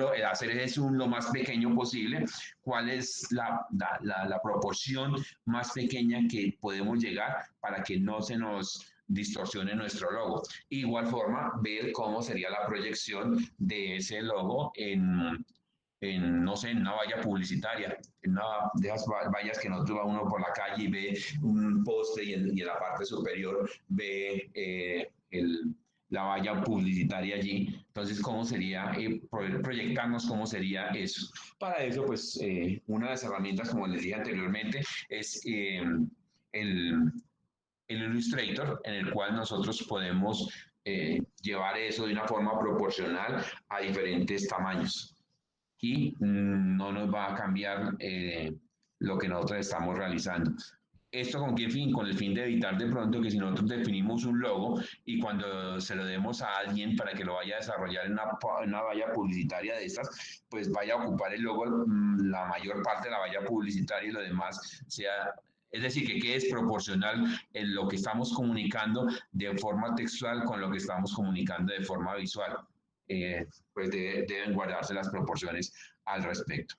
Speaker 1: ese zoom lo más pequeño posible, cuál es la proporción más pequeña que podemos llegar para que no se nos distorsione nuestro logo. Igual forma, ver cómo sería la proyección de ese logo no sé, en una valla publicitaria, en una de esas vallas que nosotros va uno por la calle y ve un poste y en la parte superior ve la valla publicitaria allí. Entonces, ¿cómo sería proyectarnos cómo sería eso? Para eso, pues, una de las herramientas, como les dije anteriormente, es el Illustrator, en el cual nosotros podemos llevar eso de una forma proporcional a diferentes tamaños. Y no nos va a cambiar lo que nosotros estamos realizando. ¿Esto con qué fin? Con el fin de evitar de pronto que si nosotros definimos un logo y cuando se lo demos a alguien para que lo vaya a desarrollar en una valla publicitaria de estas, pues vaya a ocupar el logo la mayor parte de la valla publicitaria y lo demás sea... Es decir, que quede desproporcional en lo que estamos comunicando de forma textual con lo que estamos comunicando de forma visual. Pues deben guardarse las proporciones al respecto.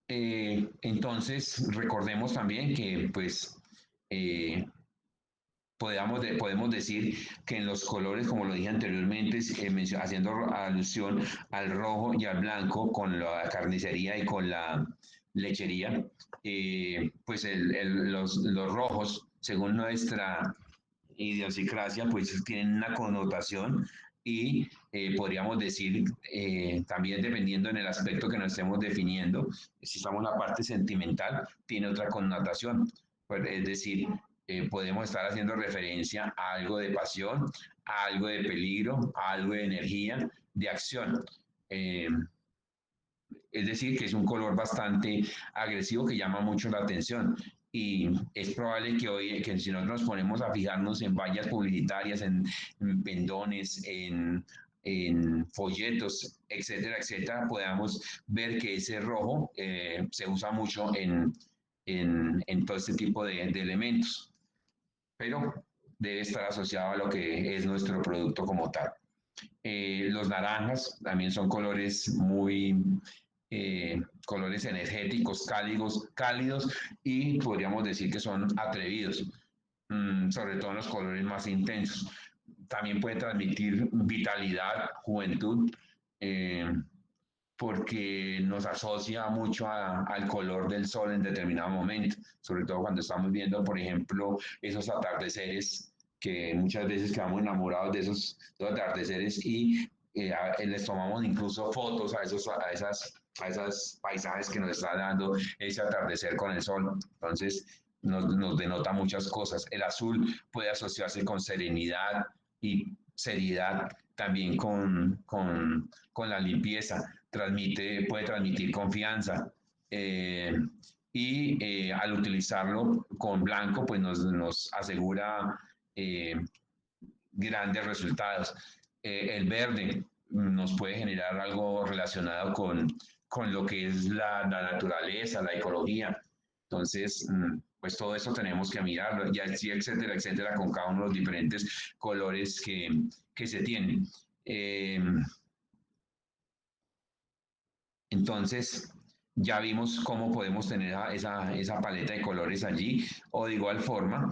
Speaker 1: Entonces, recordemos también que pues podemos decir que en los colores, como lo dije anteriormente, haciendo alusión al rojo y al blanco con la carnicería y con la lechería, pues los rojos, según nuestra idiosincrasia, pues tienen una connotación y podríamos decir también dependiendo en el aspecto que nos estemos definiendo, si estamos en la parte sentimental, tiene otra connotación, pues, es decir, podemos estar haciendo referencia a algo de pasión, a algo de peligro, a algo de energía, de acción. Es decir, que es un color bastante agresivo que llama mucho la atención. Y es probable que hoy, que si nosotros nos ponemos a fijarnos en vallas publicitarias, en pendones, en folletos, etcétera, etcétera, podamos ver que ese rojo se usa mucho en todo este tipo de elementos. Pero debe estar asociado a lo que es nuestro producto como tal. Los naranjas también son colores muy... colores energéticos, cálidos y podríamos decir que son atrevidos, sobre todo en los colores más intensos. También puede transmitir vitalidad, juventud, porque nos asocia mucho al color del sol en determinado momento, sobre todo cuando estamos viendo, por ejemplo, esos atardeceres que muchas veces quedamos enamorados de esos atardeceres y les tomamos incluso fotos a esos paisajes que nos está dando ese atardecer con el sol. Entonces nos denota muchas cosas. El azul puede asociarse con serenidad y seriedad, también con la limpieza. Puede transmitir confianza. Y al utilizarlo con blanco, pues nos asegura grandes resultados. El verde nos puede generar algo relacionado con lo que es la naturaleza, la ecología. Entonces, pues todo eso tenemos que mirarlo, y así, etcétera, etcétera, con cada uno de los diferentes colores que se tienen. Entonces, ya vimos cómo podemos tener esa paleta de colores allí, o de igual forma,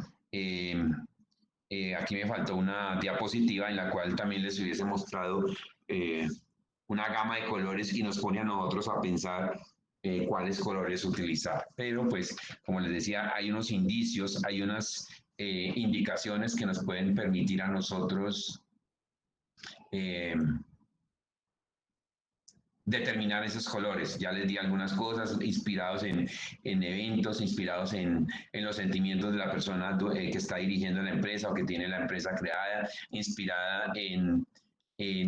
Speaker 1: aquí me faltó una diapositiva en la cual también les hubiese mostrado una gama de colores y nos pone a nosotros a pensar cuáles colores utilizar. Pero pues, como les decía, hay unos indicios, hay unas indicaciones que nos pueden permitir a nosotros determinar esos colores. Ya les di algunas cosas inspirados en eventos, inspirados en los sentimientos de la persona que está dirigiendo la empresa o que tiene la empresa creada, inspirada en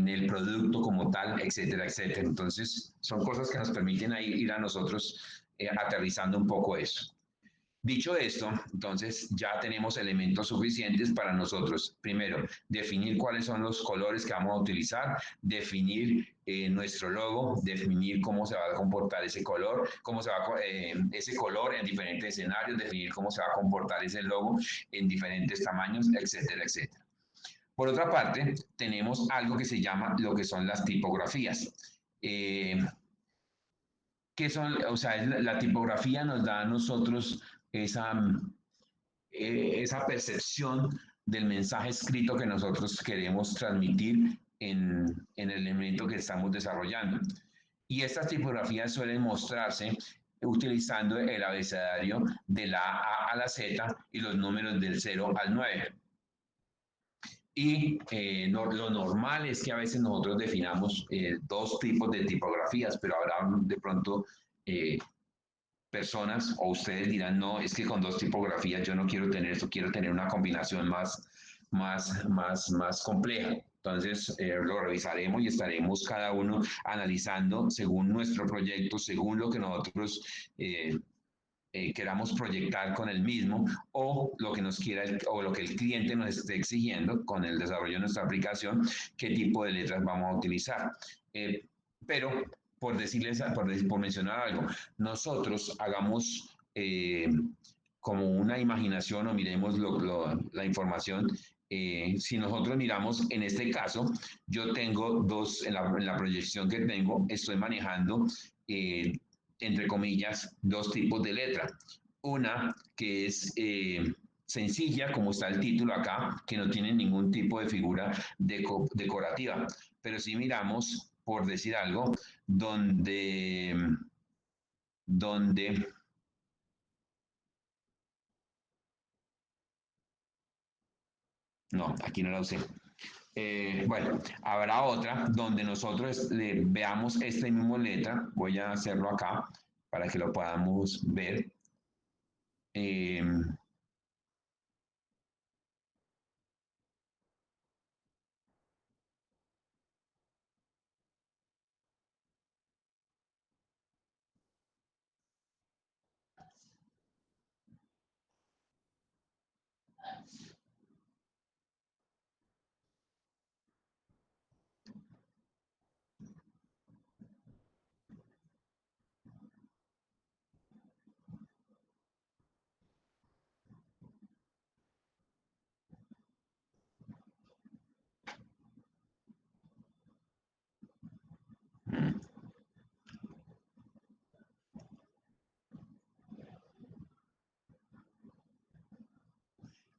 Speaker 1: el producto como tal, etcétera, etcétera. Entonces, son cosas que nos permiten ahí ir a nosotros aterrizando un poco eso. Dicho esto, entonces ya tenemos elementos suficientes para nosotros, primero, definir cuáles son los colores que vamos a utilizar, definir nuestro logo, definir cómo se va a comportar ese color, cómo se va ese color en diferentes escenarios, definir cómo se va a comportar ese logo en diferentes tamaños, etcétera, etcétera. Por otra parte, tenemos algo que se llama lo que son las tipografías. ¿Qué son? O sea, la tipografía nos da a nosotros esa percepción del mensaje escrito que nosotros queremos transmitir en el elemento que estamos desarrollando. Y estas tipografías suelen mostrarse utilizando el abecedario de la A a la Z y los números del 0 al 9. Y lo normal es que a veces nosotros definamos dos tipos de tipografías, pero habrá de pronto personas o ustedes dirán, no, es que con dos tipografías yo no quiero tener eso, quiero tener una combinación más compleja. Entonces lo revisaremos y estaremos cada uno analizando según nuestro proyecto, según lo que nosotros queramos proyectar con el mismo o lo que nos quiera o lo que el cliente nos esté exigiendo con el desarrollo de nuestra aplicación, qué tipo de letras vamos a utilizar. Pero por mencionar algo, nosotros hagamos como una imaginación o miremos la información. Si nosotros miramos, en este caso, yo tengo dos, en la proyección que tengo, estoy manejando entre comillas, dos tipos de letra. Una que es sencilla, como está el título acá, que no tiene ningún tipo de figura decorativa. Pero si miramos, por decir algo, donde no, aquí no la usé. Bueno, habrá otra donde nosotros veamos esta misma letra. Voy a hacerlo acá para que lo podamos ver.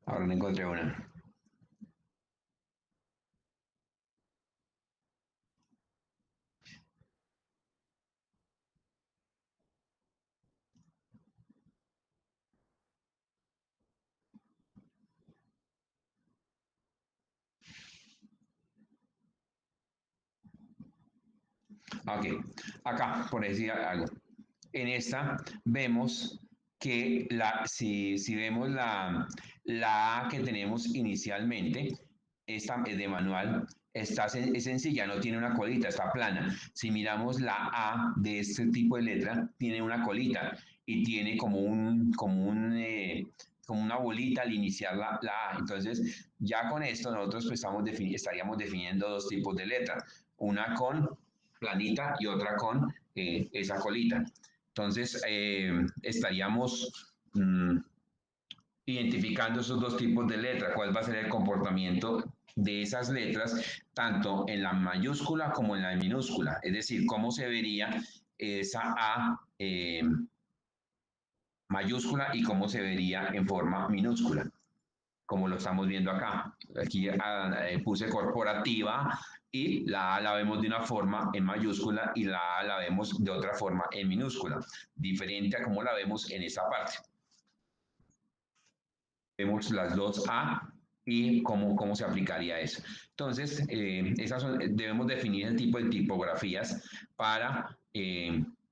Speaker 1: Ahora no encontré una. Ok, acá, por decir algo. En esta vemos que si vemos la A que tenemos inicialmente, esta es de manual, es sencilla, no tiene una colita, está plana. Si miramos la A de este tipo de letra, tiene una colita y tiene como una bolita al iniciar la A. Entonces, ya con esto nosotros pues, estaríamos definiendo dos tipos de letra, una con planita y otra con esa colita. Entonces, estaríamos identificando esos dos tipos de letras, cuál va a ser el comportamiento de esas letras, tanto en la mayúscula como en la minúscula, es decir, cómo se vería esa A mayúscula y cómo se vería en forma minúscula, como lo estamos viendo acá. Aquí puse corporativa y la A la vemos de una forma en mayúscula y la A la vemos de otra forma en minúscula, diferente a cómo la vemos en esta parte. Vemos las dos A y cómo se aplicaría eso. Entonces, debemos definir el tipo de tipografías para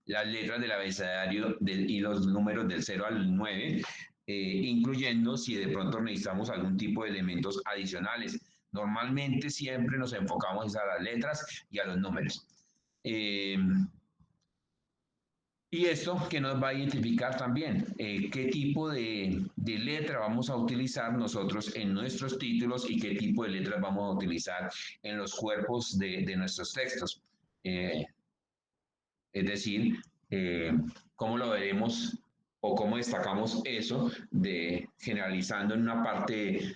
Speaker 1: las letras del abecedario y los números del 0 al 9, incluyendo si de pronto necesitamos algún tipo de elementos adicionales. Normalmente siempre nos enfocamos a las letras y a los números. Y esto que nos va a identificar también qué tipo de letra vamos a utilizar nosotros en nuestros títulos y qué tipo de letras vamos a utilizar en los cuerpos de nuestros textos. Es decir, cómo lo veremos o cómo destacamos eso generalizando en una parte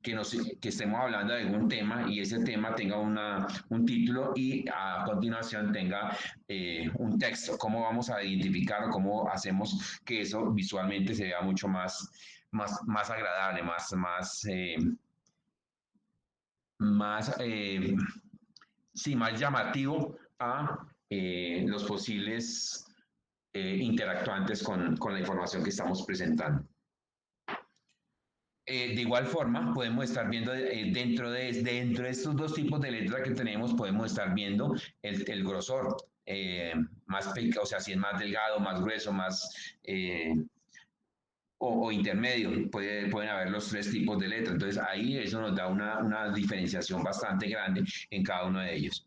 Speaker 1: que estemos hablando de algún tema y ese tema tenga un título y a continuación tenga un texto. ¿Cómo vamos a identificar o cómo hacemos que eso visualmente se vea mucho más agradable, más llamativo a los posibles interactuantes con la información que estamos presentando? De igual forma, podemos estar viendo dentro de estos dos tipos de letra que tenemos, podemos estar viendo el grosor, o sea, si es más delgado, más grueso, más o intermedio, pueden haber los tres tipos de letra. Entonces ahí eso nos da una diferenciación bastante grande en cada uno de ellos.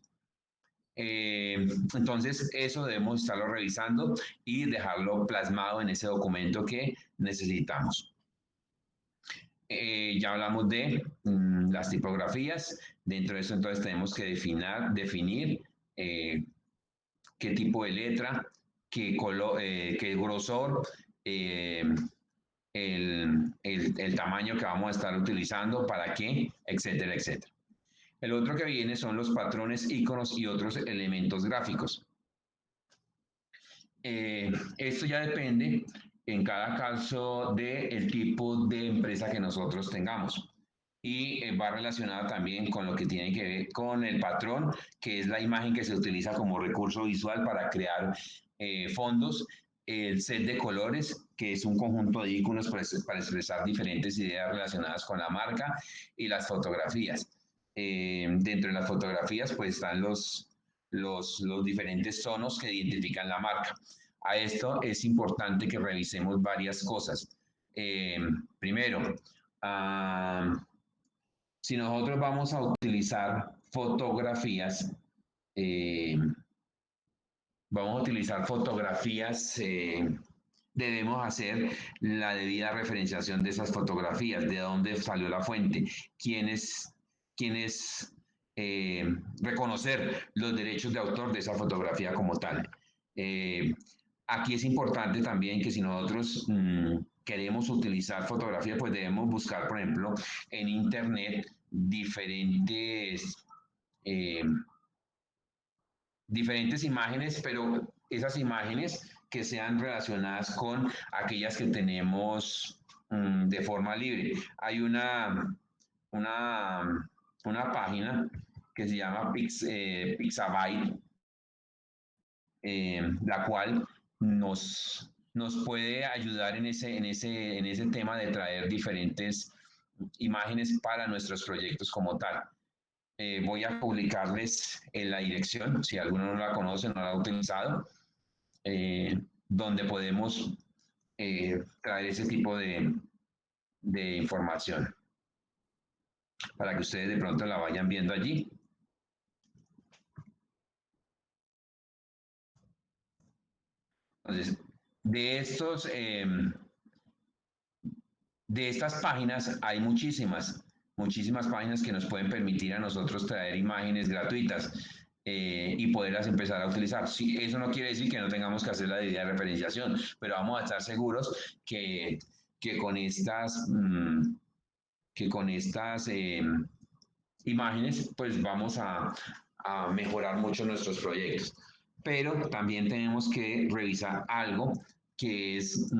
Speaker 1: Entonces eso debemos estarlo revisando y dejarlo plasmado en ese documento que necesitamos. Ya hablamos de las tipografías. Dentro de eso entonces tenemos que definir qué tipo de letra, qué grosor, el tamaño que vamos a estar utilizando, para qué, etcétera, etcétera. El otro que viene son los patrones, iconos y otros elementos gráficos. Esto ya depende en cada caso del tipo de empresa que nosotros tengamos. Y va relacionada también con lo que tiene que ver con el patrón, que es la imagen que se utiliza como recurso visual para crear fondos. El set de colores, que es un conjunto de iconos para expresar diferentes ideas relacionadas con la marca, y las fotografías. Dentro de las fotografías pues están los diferentes tonos que identifican la marca. A esto es importante que revisemos varias cosas. Primero, si nosotros vamos a utilizar fotografías, debemos hacer la debida referenciación de esas fotografías, de dónde salió la fuente, quiénes reconocer los derechos de autor de esa fotografía como tal. Aquí es importante también que si nosotros queremos utilizar fotografía, pues debemos buscar, por ejemplo, en internet diferentes imágenes, pero esas imágenes que sean relacionadas con aquellas que tenemos de forma libre. Hay una página que se llama Pixabay, la cual nos puede ayudar en ese tema de traer diferentes imágenes para nuestros proyectos como tal. Voy a publicarles en la dirección, si alguno no la conoce, no la ha utilizado, donde podemos traer ese tipo de información para que ustedes de pronto la vayan viendo allí. Entonces, de estas páginas hay muchísimas páginas que nos pueden permitir a nosotros traer imágenes gratuitas y poderlas empezar a utilizar. Sí, eso no quiere decir que no tengamos que hacer la debida referenciación, pero vamos a estar seguros que que con estas, imágenes, pues vamos a mejorar mucho nuestros proyectos. Pero también tenemos que revisar algo que es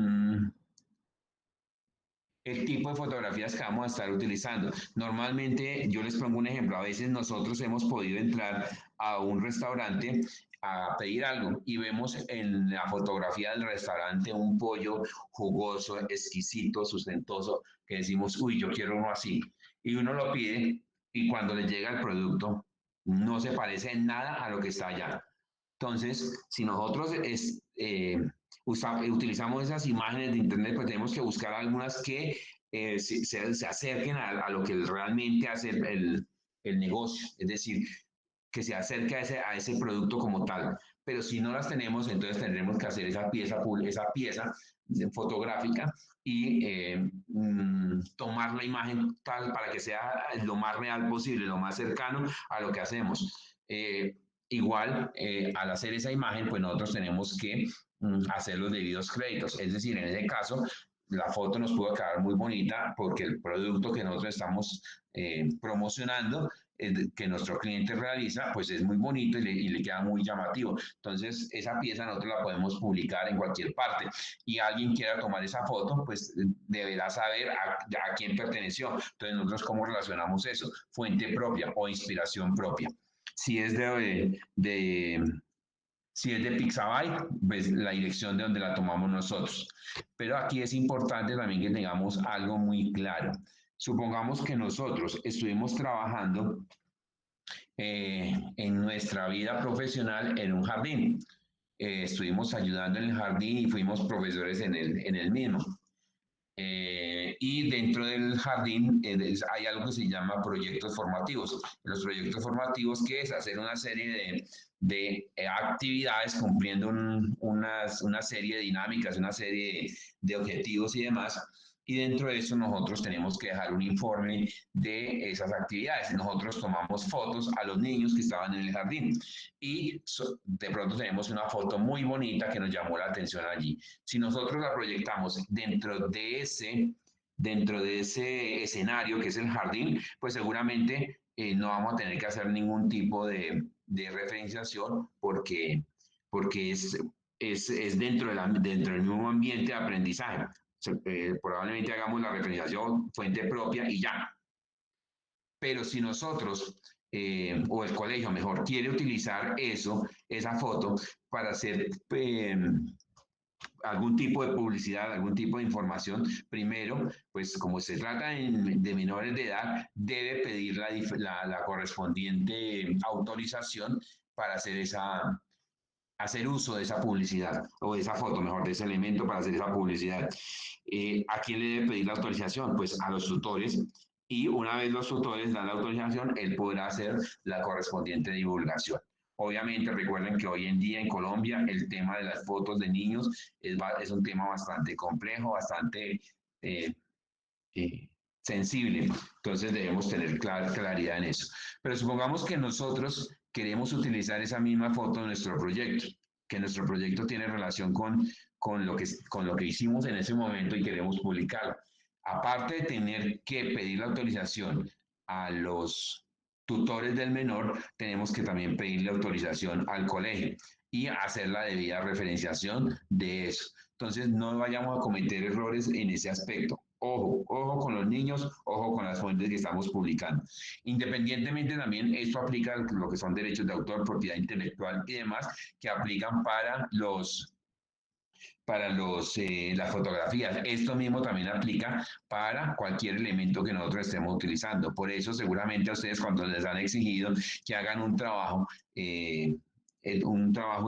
Speaker 1: el tipo de fotografías que vamos a estar utilizando. Normalmente, yo les pongo un ejemplo, a veces nosotros hemos podido entrar a un restaurante a pedir algo y vemos en la fotografía del restaurante un pollo jugoso, exquisito, sustentoso, que decimos, uy, yo quiero uno así. Y uno lo pide y cuando le llega el producto no se parece en nada a lo que está allá. Entonces, si nosotros utilizamos esas imágenes de internet, pues tenemos que buscar algunas que se acerquen a lo que realmente hace el negocio, es decir, que se acerque a ese producto como tal. Pero si no las tenemos, entonces tendremos que hacer esa pieza fotográfica y tomar la imagen tal para que sea lo más real posible, lo más cercano a lo que hacemos. Igual, al hacer esa imagen, pues nosotros tenemos que hacer los debidos créditos. Es decir, en ese caso, la foto nos pudo quedar muy bonita porque el producto que nosotros estamos promocionando, que nuestro cliente realiza, pues es muy bonito y le queda muy llamativo. Entonces, esa pieza nosotros la podemos publicar en cualquier parte y alguien quiera tomar esa foto, pues deberá saber a quién perteneció. Entonces, nosotros cómo relacionamos eso, fuente propia o inspiración propia. Si es si es de Pixabay, pues la dirección de donde la tomamos nosotros. Pero aquí es importante también que tengamos algo muy claro. Supongamos que nosotros estuvimos trabajando en nuestra vida profesional en un jardín. Estuvimos ayudando en el jardín y fuimos profesores en el mismo. Y dentro del jardín hay algo que se llama proyectos formativos. Los proyectos formativos, que es hacer una serie de actividades cumpliendo una serie de dinámicas, una serie de objetivos y demás. Y dentro de eso nosotros tenemos que dejar un informe de esas actividades. Nosotros tomamos fotos a los niños que estaban en el jardín y de pronto tenemos una foto muy bonita que nos llamó la atención allí. Si nosotros la proyectamos dentro de ese escenario que es el jardín, pues seguramente no vamos a tener que hacer ningún tipo de referenciación porque es dentro del mismo ambiente de aprendizaje. Probablemente hagamos la referenciación fuente propia y ya. Pero si nosotros, o el colegio mejor, quiere utilizar esa foto para hacer algún tipo de publicidad, algún tipo de información, primero, pues como se trata de menores de edad, debe pedir la correspondiente autorización para hacer uso de esa publicidad, o de esa foto, mejor, de ese elemento para hacer esa publicidad. ¿A quién le debe pedir la autorización? Pues a los tutores, y una vez los tutores dan la autorización, él podrá hacer la correspondiente divulgación. Obviamente, recuerden que hoy en día en Colombia el tema de las fotos de niños es un tema bastante complejo, bastante sensible. Entonces debemos tener claridad en eso. Pero supongamos que nosotros queremos utilizar esa misma foto en nuestro proyecto, que nuestro proyecto tiene relación con lo que hicimos en ese momento y queremos publicarlo. Aparte de tener que pedir la autorización a los tutores del menor, tenemos que también pedirle autorización al colegio y hacer la debida referenciación de eso. Entonces, no vayamos a cometer errores en ese aspecto. Ojo, ojo con los niños, ojo con las fuentes que estamos publicando. Independientemente también, esto aplica a lo que son derechos de autor, propiedad intelectual y demás, que aplican para las fotografías. Esto mismo también aplica para cualquier elemento que nosotros estemos utilizando. Por eso seguramente a ustedes cuando les han exigido que hagan un trabajo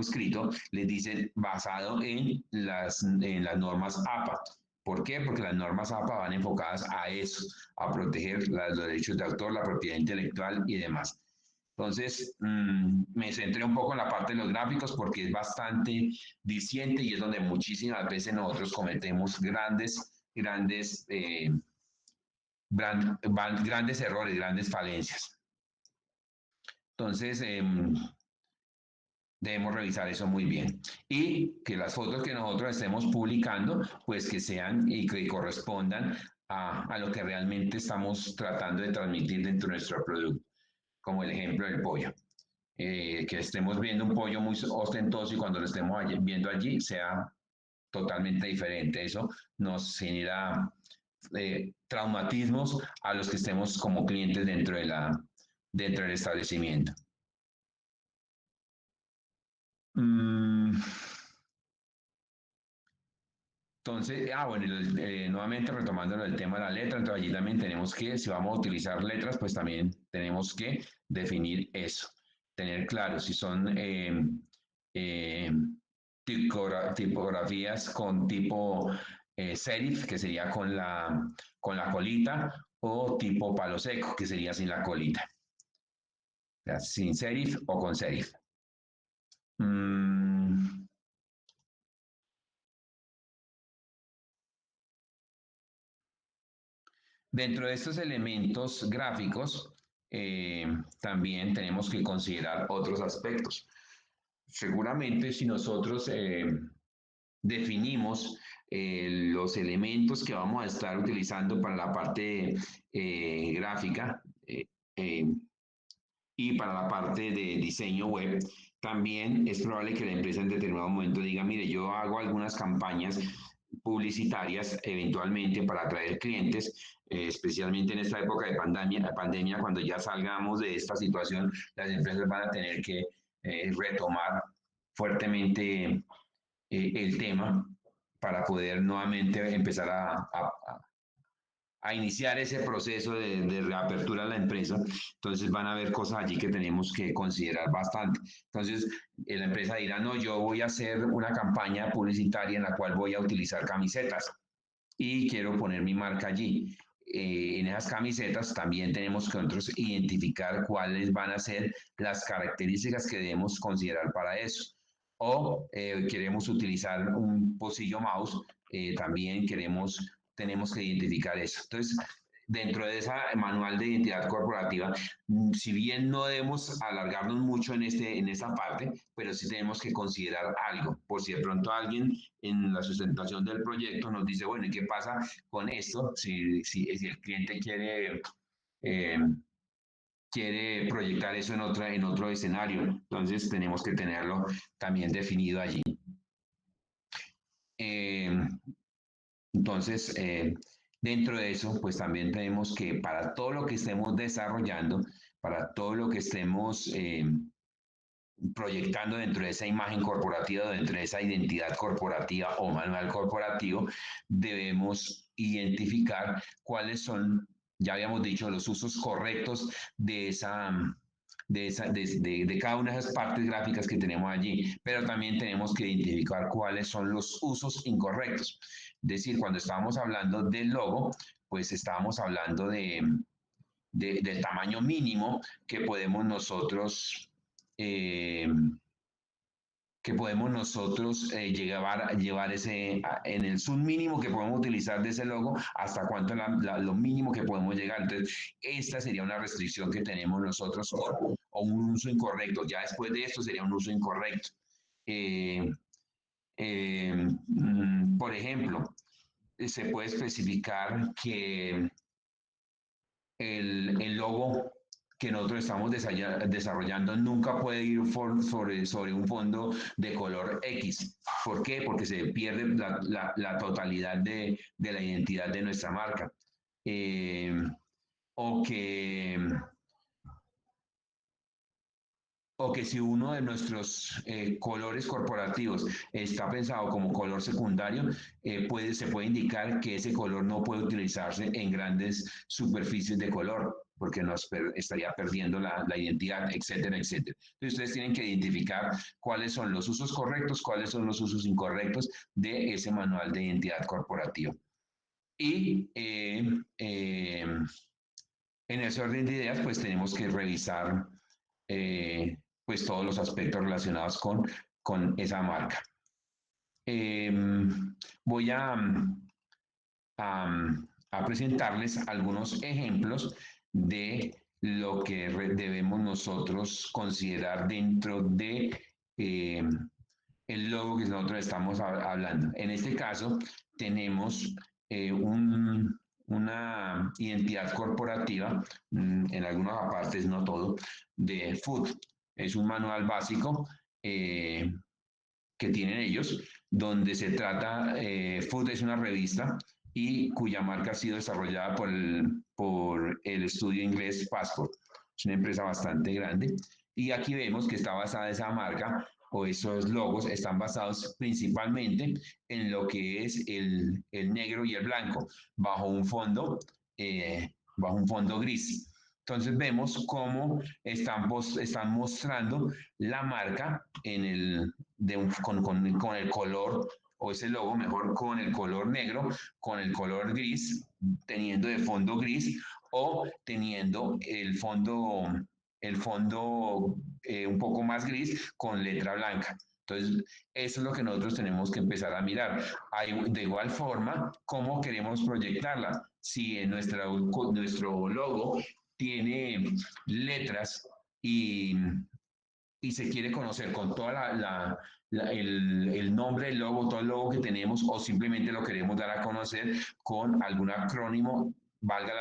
Speaker 1: escrito, les dicen basado en las normas APA. ¿Por qué? Porque las normas APA van enfocadas a eso, a proteger los derechos de autor, la propiedad intelectual y demás. Entonces, me centré un poco en la parte de los gráficos porque es bastante diciente y es donde muchísimas veces nosotros cometemos grandes errores, grandes falencias. Entonces, Debemos revisar eso muy bien. Y que las fotos que nosotros estemos publicando, pues que sean y que correspondan a lo que realmente estamos tratando de transmitir dentro de nuestro producto, como el ejemplo del pollo. Que estemos viendo un pollo muy ostentoso y cuando lo estemos viendo allí sea totalmente diferente. Eso nos genera traumatismos a los que estemos como clientes dentro del establecimiento. Entonces, bueno, nuevamente retomando el tema de la letra, entonces allí también tenemos que, si vamos a utilizar letras, pues también tenemos que definir eso, tener claro si son tipografías con tipo serif, que sería con la colita, o tipo palo seco, que sería sin la colita. O sea, sin serif o con serif. Dentro de estos elementos gráficos, también tenemos que considerar otros aspectos. Seguramente si nosotros definimos los elementos que vamos a estar utilizando para la parte gráfica y para la parte de diseño web, también es probable que la empresa en determinado momento diga, mire, yo hago algunas campañas publicitarias eventualmente para atraer clientes, especialmente en esta época de pandemia, cuando ya salgamos de esta situación, las empresas van a tener que retomar fuertemente el tema para poder nuevamente empezar a iniciar ese proceso de reapertura de la empresa. Entonces van a haber cosas allí que tenemos que considerar bastante. Entonces la empresa dirá, no, yo voy a hacer una campaña publicitaria en la cual voy a utilizar camisetas y quiero poner mi marca allí. En esas camisetas también tenemos que nosotros identificar cuáles van a ser las características que debemos considerar para eso. O queremos utilizar un pocillo mouse, también tenemos que identificar eso. Entonces, dentro de ese manual de identidad corporativa, si bien no debemos alargarnos mucho en esta parte, pero sí tenemos que considerar algo, por si de pronto alguien en la sustentación del proyecto nos dice, bueno, ¿y qué pasa con esto? Si el cliente quiere proyectar eso en otro escenario, entonces tenemos que tenerlo también definido allí. Entonces, dentro de eso, pues también tenemos que para todo lo que estemos desarrollando, para todo lo que estemos proyectando dentro de esa imagen corporativa, dentro de esa identidad corporativa o manual corporativo, debemos identificar cuáles son, ya habíamos dicho, los usos correctos de cada una de esas partes gráficas que tenemos allí, pero también tenemos que identificar cuáles son los usos incorrectos. Es decir, cuando estábamos hablando del logo, pues estábamos hablando del tamaño mínimo que podemos nosotros llevar en el zoom mínimo que podemos utilizar de ese logo, hasta cuánto lo mínimo que podemos llegar. Entonces, esta sería una restricción que tenemos nosotros o un uso incorrecto. Ya después de esto sería un uso incorrecto. Por ejemplo, se puede especificar que el logo que nosotros estamos desarrollando nunca puede ir sobre un fondo de color X. ¿Por qué? Porque se pierde la totalidad de la identidad de nuestra marca. O que si uno de nuestros colores corporativos está pensado como color secundario, se puede indicar que ese color no puede utilizarse en grandes superficies de color, porque nos estaría perdiendo la identidad, etcétera, etcétera. Entonces ustedes tienen que identificar cuáles son los usos correctos, cuáles son los usos incorrectos de ese manual de identidad corporativa. Y en ese orden de ideas, pues tenemos que revisar pues todos los aspectos relacionados con esa marca. Voy a presentarles algunos ejemplos de lo que debemos nosotros considerar dentro de el logo que nosotros estamos hablando. En este caso, tenemos una identidad corporativa, en algunas partes, no todo, de Food. Es un manual básico que tienen ellos, donde se trata, Food es una revista y cuya marca ha sido desarrollada por el estudio inglés Passport. Es una empresa bastante grande. Y aquí vemos que está basada esa marca o esos logos están basados principalmente en lo que es el negro y el blanco, bajo un fondo gris. Entonces vemos cómo están mostrando la marca con el color, o ese logo mejor, con el color negro, con el color gris, teniendo de fondo gris o teniendo el fondo un poco más gris con letra blanca. Entonces, eso es lo que nosotros tenemos que empezar a mirar. De igual forma, ¿cómo queremos proyectarla? Si en nuestro logo tiene letras y se quiere conocer con toda el nombre del logo, todo el logo que tenemos, o simplemente lo queremos dar a conocer con algún acrónimo, valga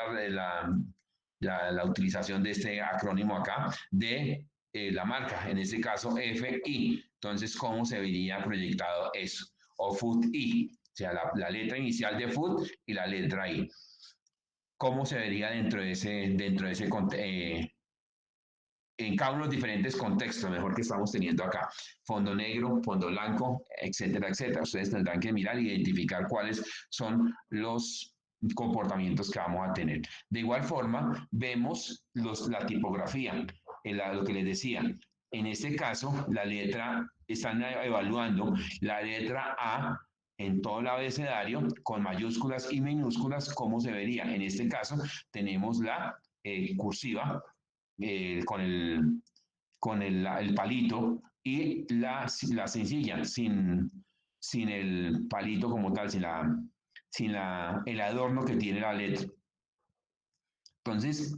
Speaker 1: la utilización de este acrónimo acá, de la marca, en este caso FI. Entonces, ¿cómo se vería proyectado eso? O Food I, o sea, la letra inicial de Food y la letra I. ¿Cómo se vería dentro de ese en cada uno de los diferentes contextos, mejor, que estamos teniendo acá? Fondo negro, fondo blanco, etcétera, etcétera. Ustedes tendrán que mirar e identificar cuáles son los comportamientos que vamos a tener. De igual forma, vemos la tipografía, lo que les decía. En este caso, están evaluando la letra A en todo el abecedario con mayúsculas y minúsculas. ¿Cómo se vería? En este caso, tenemos la cursiva con el palito, y la sencilla, sin el palito como tal, sin el adorno que tiene la letra. Entonces,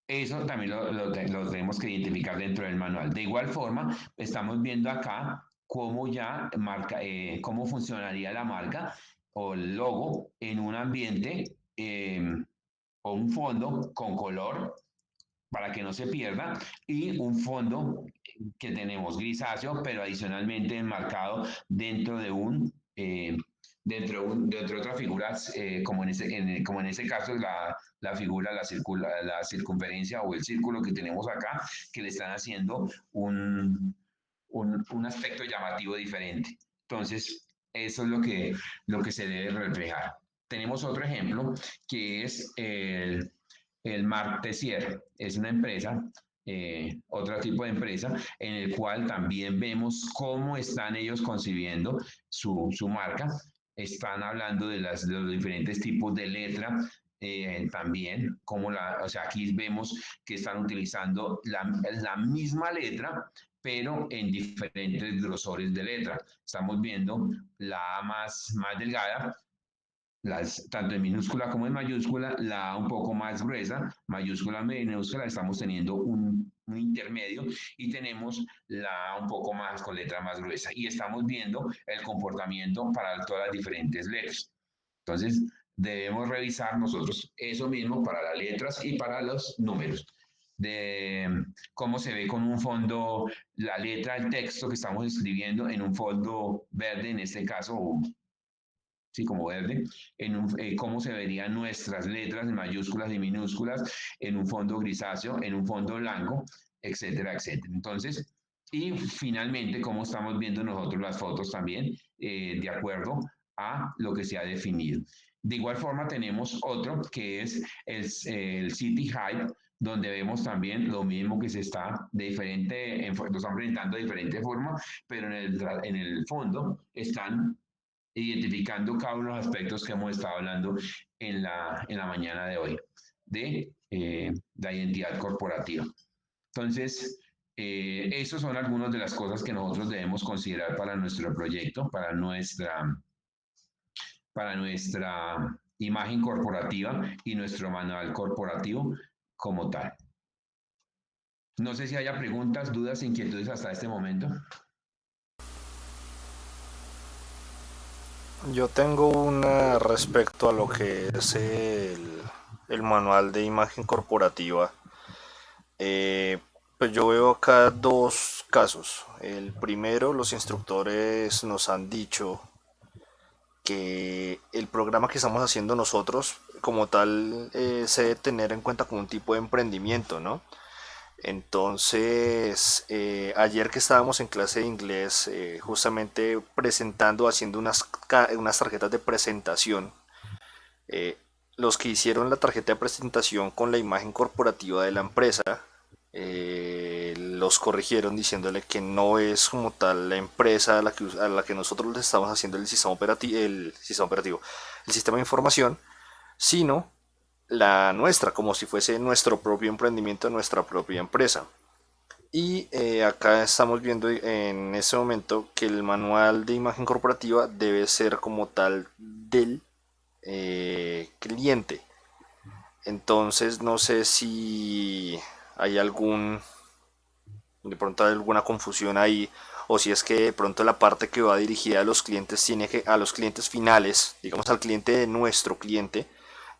Speaker 1: eso también lo tenemos que identificar dentro del manual. De igual forma, estamos viendo acá cómo cómo funcionaría la marca o el logo en un ambiente o un fondo con color, para que no se pierda, y un fondo que tenemos grisáceo, pero adicionalmente enmarcado dentro de otras figuras, como en ese caso es la figura, la circunferencia o el círculo que tenemos acá, que le están haciendo un aspecto llamativo diferente. Entonces, eso es lo que se debe reflejar. Tenemos otro ejemplo, que es el Marc Tessier. Es una empresa, otro tipo de empresa, en el cual también vemos cómo están ellos concibiendo su marca. Están hablando de los diferentes tipos de letra, también, o sea, aquí vemos que están utilizando la misma letra, pero en diferentes grosores de letra. Estamos viendo la A más delgada, tanto en minúscula como en mayúscula, la A un poco más gruesa, mayúscula, minúscula, estamos teniendo un intermedio, y tenemos la A un poco más con letra más gruesa, y estamos viendo el comportamiento para todas las diferentes letras. Entonces, debemos revisar nosotros eso mismo para las letras y para los números, de cómo se ve con un fondo, la letra, el texto que estamos escribiendo en un fondo verde, en este caso, sí, como verde, cómo se verían nuestras letras en mayúsculas y minúsculas en un fondo grisáceo, en un fondo blanco, etcétera, etcétera. Entonces, y finalmente, cómo estamos viendo nosotros las fotos también, de acuerdo a lo que se ha definido. De igual forma, tenemos otro que es el City Hype, donde vemos también lo mismo, que lo están presentando de diferente forma, pero en el fondo están identificando cada uno de los aspectos que hemos estado hablando en la mañana de hoy, de la identidad corporativa. Entonces, esas son algunas de las cosas que nosotros debemos considerar para nuestro proyecto, para nuestra imagen corporativa y nuestro manual corporativo como tal. No sé si haya preguntas, dudas, inquietudes hasta este momento.
Speaker 5: Yo tengo una respecto a lo que es el manual de imagen corporativa. Pues yo veo acá dos casos. El primero, los instructores nos han dicho que el programa que estamos haciendo nosotros, como tal, se debe tener en cuenta como un tipo de emprendimiento, ¿no? Entonces, ayer que estábamos en clase de inglés, justamente presentando, haciendo unas tarjetas de presentación, eh, los que hicieron la tarjeta de presentación con la imagen corporativa de la empresa, los corrigieron diciéndole que no es como tal la empresa a la que nosotros les estamos haciendo el sistema de información, sino la nuestra, como si fuese nuestro propio emprendimiento, nuestra propia empresa. Y acá estamos viendo en este momento que el manual de imagen corporativa debe ser como tal del cliente. Entonces no sé si hay de pronto hay alguna confusión ahí, o si es que de pronto la parte que va dirigida a los clientes a los clientes finales, digamos al cliente de nuestro cliente,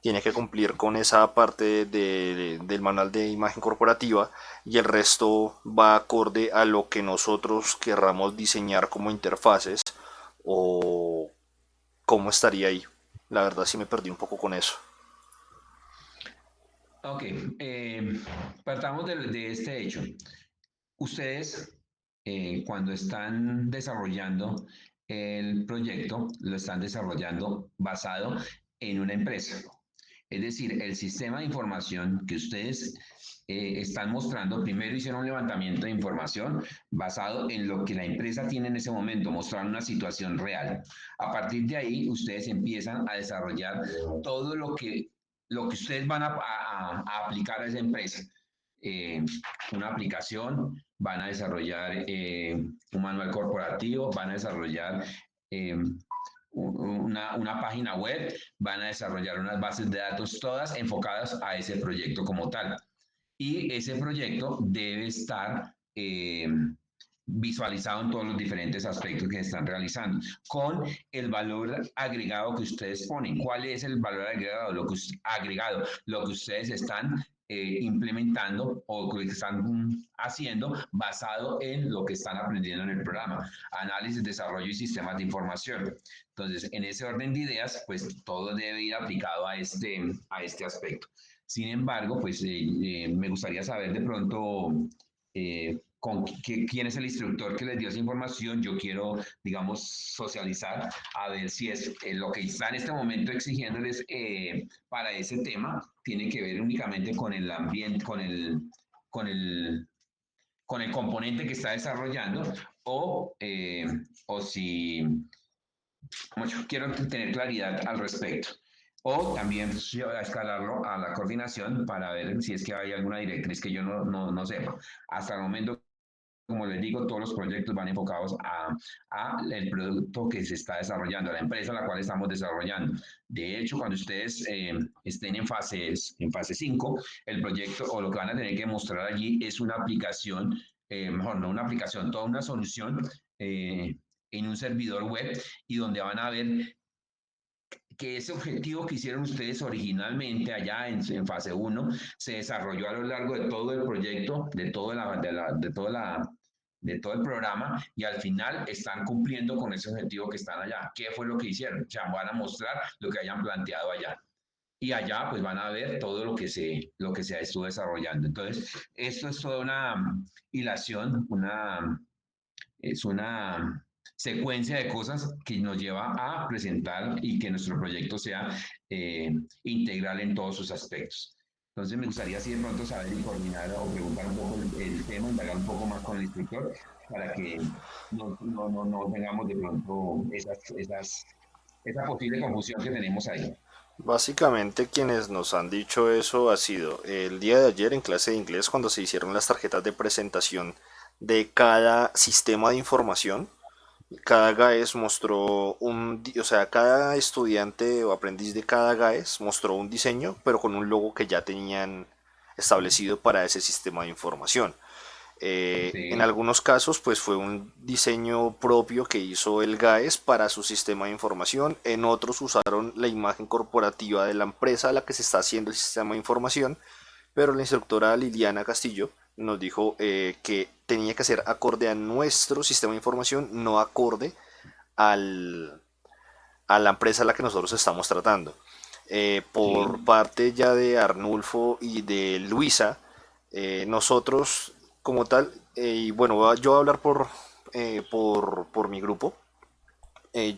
Speaker 5: tiene que cumplir con esa parte del manual de imagen corporativa, y el resto va acorde a lo que nosotros querramos diseñar como interfaces, o cómo estaría ahí. La verdad sí me perdí un poco con eso.
Speaker 1: Ok, partamos de este hecho. Ustedes, cuando están desarrollando el proyecto, lo están desarrollando basado en una empresa. Es decir, el sistema de información que ustedes están mostrando, primero hicieron un levantamiento de información basado en lo que la empresa tiene en ese momento, mostrar una situación real. A partir de ahí, ustedes empiezan a desarrollar todo lo que ustedes van a aplicar a esa empresa. Una aplicación, van a desarrollar un manual corporativo, van a desarrollar una página web, van a desarrollar unas bases de datos, todas enfocadas a ese proyecto como tal. Y ese proyecto debe estar visualizado en todos los diferentes aspectos que están realizando, con el valor agregado que ustedes ponen. ¿Cuál es el valor agregado? Lo que ustedes están implementando o que están haciendo basado en lo que están aprendiendo en el programa. Análisis, desarrollo y sistemas de información. Entonces, en ese orden de ideas, pues todo debe ir aplicado a este aspecto. Sin embargo, pues me gustaría saber de pronto quién es el instructor que les dio esa información. Yo quiero, digamos, socializar a ver si es lo que está en este momento exigiéndoles para ese tema tiene que ver únicamente con el ambiente, con el, con el componente que está desarrollando o si quiero tener claridad al respecto. O también escalarlo a la coordinación para ver si es que hay alguna directriz que yo no sepa. Hasta el momento, como les digo, todos los proyectos van enfocados a el producto que se está desarrollando, a la empresa a la cual estamos desarrollando. De hecho, cuando ustedes estén en fase 5, el proyecto o lo que van a tener que mostrar allí es una aplicación, mejor no una aplicación, toda una solución en un servidor web, y donde van a ver que ese objetivo que hicieron ustedes originalmente allá en fase 1 se desarrolló a lo largo de todo el proyecto, de todo el programa, y al final están cumpliendo con ese objetivo que están allá. ¿Qué fue lo que hicieron? O sea, van a mostrar lo que hayan planteado allá. Y allá pues van a ver todo lo que se estuvo desarrollando. Entonces, esto es toda una hilación, es una secuencia de cosas que nos lleva a presentar y que nuestro proyecto sea integral en todos sus aspectos. Entonces me gustaría así de pronto saber y coordinar o preguntar un poco el tema, indagar un poco más con el instructor para que no tengamos de pronto esa posible confusión que tenemos ahí.
Speaker 5: Básicamente quienes nos han dicho eso ha sido el día de ayer en clase de inglés, cuando se hicieron las tarjetas de presentación de cada sistema de información. Cada GAES mostró cada estudiante o aprendiz de cada GAES mostró un diseño, pero con un logo que ya tenían establecido para ese sistema de información. En algunos casos, pues fue un diseño propio que hizo el GAES para su sistema de información. En otros usaron la imagen corporativa de la empresa a la que se está haciendo el sistema de información. Pero la instructora Liliana Castillo nos dijo que tenía que ser acorde a nuestro sistema de información, no acorde al, a la empresa a la que nosotros estamos tratando. Por parte ya de Arnulfo y de Luisa, nosotros como tal, y bueno, yo voy a hablar por mi grupo.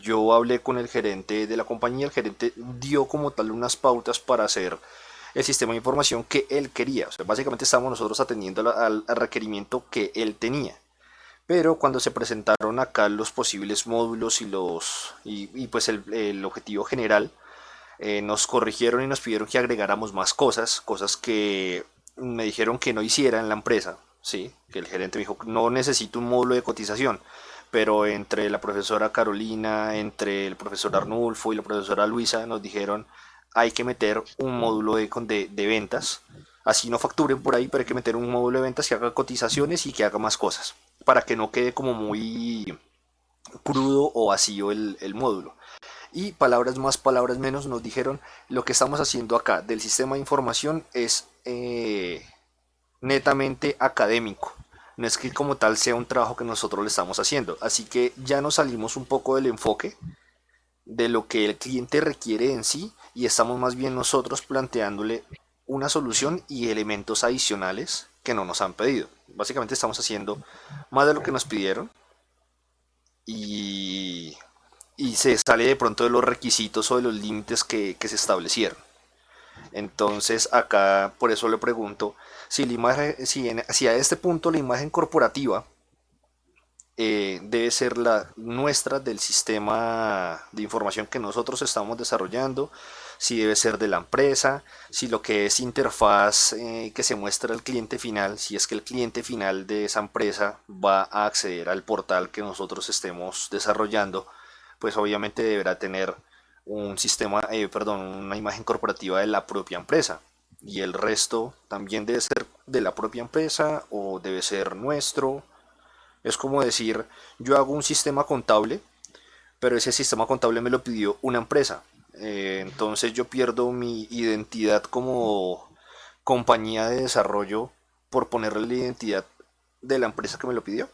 Speaker 5: Yo hablé con el gerente de la compañía, el gerente dio como tal unas pautas para hacer el sistema de información que él quería. O sea, básicamente estábamos nosotros atendiendo al requerimiento que él tenía. Pero cuando se presentaron acá los posibles módulos y pues el objetivo general, nos corrigieron y nos pidieron que agregáramos más cosas que me dijeron que no hiciera en la empresa. Sí, que el gerente me dijo, no necesito un módulo de cotización, pero entre la profesora Carolina, entre el profesor Arnulfo y la profesora Luisa nos dijeron, hay que meter un módulo de ventas, así no facturen por ahí, pero hay que meter un módulo de ventas que haga cotizaciones y que haga más cosas, para que no quede como muy crudo o vacío el módulo. Y palabras más, palabras menos, nos dijeron, lo que estamos haciendo acá del sistema de información es netamente académico. No es que como tal sea un trabajo que nosotros le estamos haciendo. Así que ya nos salimos un poco del enfoque de lo que el cliente requiere en sí y estamos más bien nosotros planteándole una solución y elementos adicionales que no nos han pedido. Básicamente estamos haciendo más de lo que nos pidieron y se sale de pronto de los requisitos o de los límites que se establecieron. Entonces acá por eso le pregunto si si a este punto la imagen corporativa debe ser la nuestra del sistema de información que nosotros estamos desarrollando, si debe ser de la empresa, si lo que es interfaz que se muestra al cliente final, si es que el cliente final de esa empresa va a acceder al portal que nosotros estemos desarrollando, pues obviamente deberá tener un sistema, una imagen corporativa de la propia empresa. Y el resto también debe ser de la propia empresa o debe ser nuestro. Es como decir, yo hago un sistema contable, pero ese sistema contable me lo pidió una empresa. Entonces yo pierdo mi identidad como compañía de desarrollo por ponerle la identidad de la empresa que me lo pidió.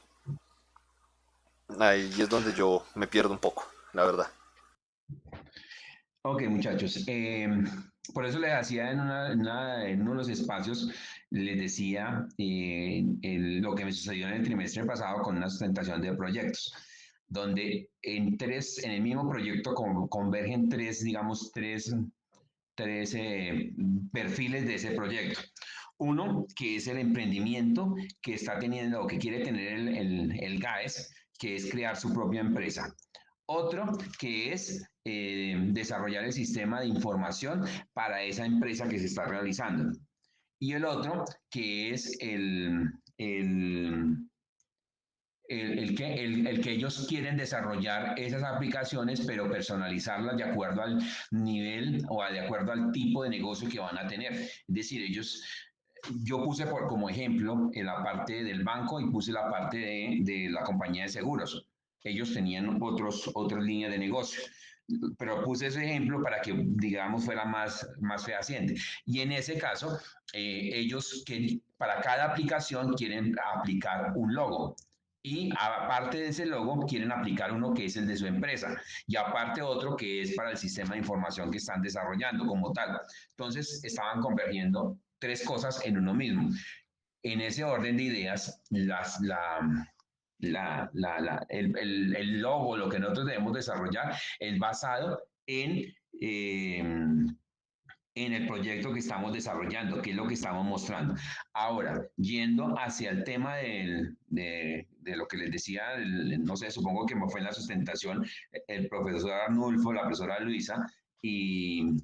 Speaker 5: Ahí es donde yo me pierdo un poco, la verdad.
Speaker 1: Ok, muchachos. Por eso les hacía en uno de los espacios, les decía lo que me sucedió en el trimestre pasado con una sustentación de proyectos, donde en el mismo proyecto convergen digamos, tres perfiles de ese proyecto. Uno, que es el emprendimiento que está teniendo o que quiere tener el GAES, que es crear su propia empresa. Otro, que es desarrollar el sistema de información para esa empresa que se está realizando. Y el otro, que es el que ellos quieren desarrollar esas aplicaciones, pero personalizarlas de acuerdo al nivel o de acuerdo al tipo de negocio que van a tener. Es decir, yo puse como ejemplo en la parte del banco y puse la parte de la compañía de seguros. Ellos tenían otras líneas de negocio, pero puse ese ejemplo para que, digamos, fuera más fehaciente. Y en ese caso, ellos para cada aplicación quieren aplicar un logo. Y aparte de ese logo, quieren aplicar uno que es el de su empresa. Y aparte otro que es para el sistema de información que están desarrollando como tal. Entonces, estaban convergiendo tres cosas en uno mismo. En ese orden de ideas, el logo, lo que nosotros debemos desarrollar, es basado en el proyecto que estamos desarrollando, que es lo que estamos mostrando. Ahora, yendo hacia el tema de lo que les decía, no sé, supongo que me fue en la sustentación el profesor Arnulfo, la profesora Luisa y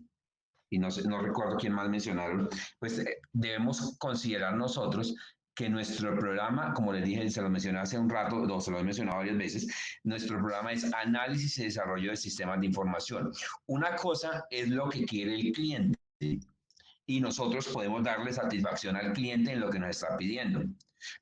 Speaker 1: no sé, no recuerdo quién más mencionaron, pues debemos considerar nosotros que nuestro programa, como les dije, se lo mencioné hace un rato, se lo he mencionado varias veces, nuestro programa es análisis y desarrollo de sistemas de información. Una cosa es lo que quiere el cliente y nosotros podemos darle satisfacción al cliente en lo que nos está pidiendo.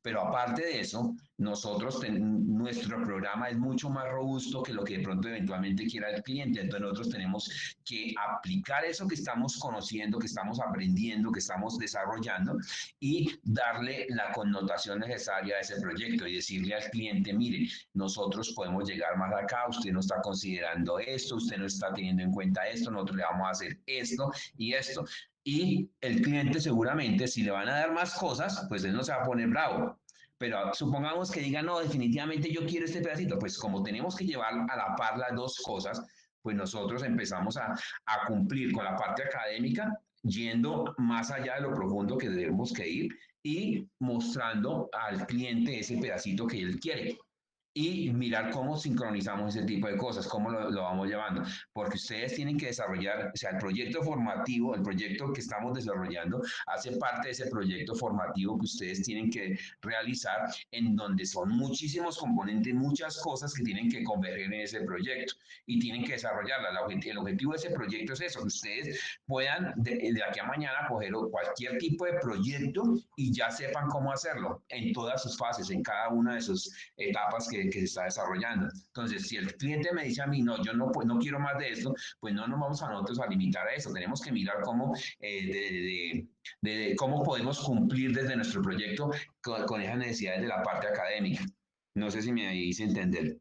Speaker 1: Pero aparte de eso, nuestro programa es mucho más robusto que lo que de pronto eventualmente quiera el cliente. Entonces nosotros tenemos que aplicar eso que estamos conociendo, que estamos aprendiendo, que estamos desarrollando y darle la connotación necesaria a ese proyecto y decirle al cliente, mire, nosotros podemos llegar más acá, usted no está considerando esto, usted no está teniendo en cuenta esto, nosotros le vamos a hacer esto y esto. Y el cliente seguramente, si le van a dar más cosas, pues él no se va a poner bravo. Pero supongamos que diga, no, definitivamente yo quiero este pedacito. Pues como tenemos que llevar a la par las dos cosas, pues nosotros empezamos a cumplir con la parte académica, yendo más allá de lo profundo que debemos que ir y mostrando al cliente ese pedacito que él quiere. Y mirar cómo sincronizamos ese tipo de cosas, cómo lo vamos llevando, porque ustedes tienen que desarrollar, o sea, el proyecto formativo, el proyecto que estamos desarrollando, hace parte de ese proyecto formativo que ustedes tienen que realizar, en donde son muchísimos componentes, muchas cosas que tienen que converger en ese proyecto y tienen que desarrollarla. El objetivo de ese proyecto es eso, que ustedes puedan de aquí a mañana coger cualquier tipo de proyecto y ya sepan cómo hacerlo en todas sus fases, en cada una de sus etapas que se está desarrollando. Entonces, si el cliente me dice a mí, no, yo no, pues, no quiero más de esto, pues no nos vamos a nosotros a limitar a eso. Tenemos que mirar cómo, cómo podemos cumplir desde nuestro proyecto con esas necesidades de la parte académica. No sé si me hice entender.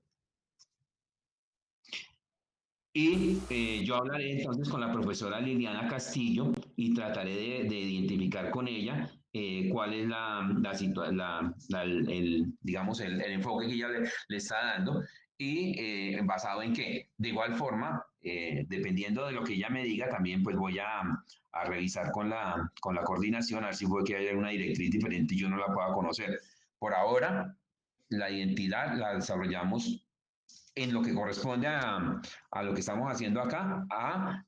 Speaker 1: Y yo hablaré entonces con la profesora Liliana Castillo y trataré de identificar con ella cuál es digamos, el enfoque que ella le está dando y basado en qué. De igual forma, dependiendo de lo que ella me diga, también pues voy a revisar con la coordinación, a ver si puede que haya una directriz diferente y yo no la pueda conocer. Por ahora, la identidad la desarrollamos en lo que corresponde a lo que estamos haciendo acá, a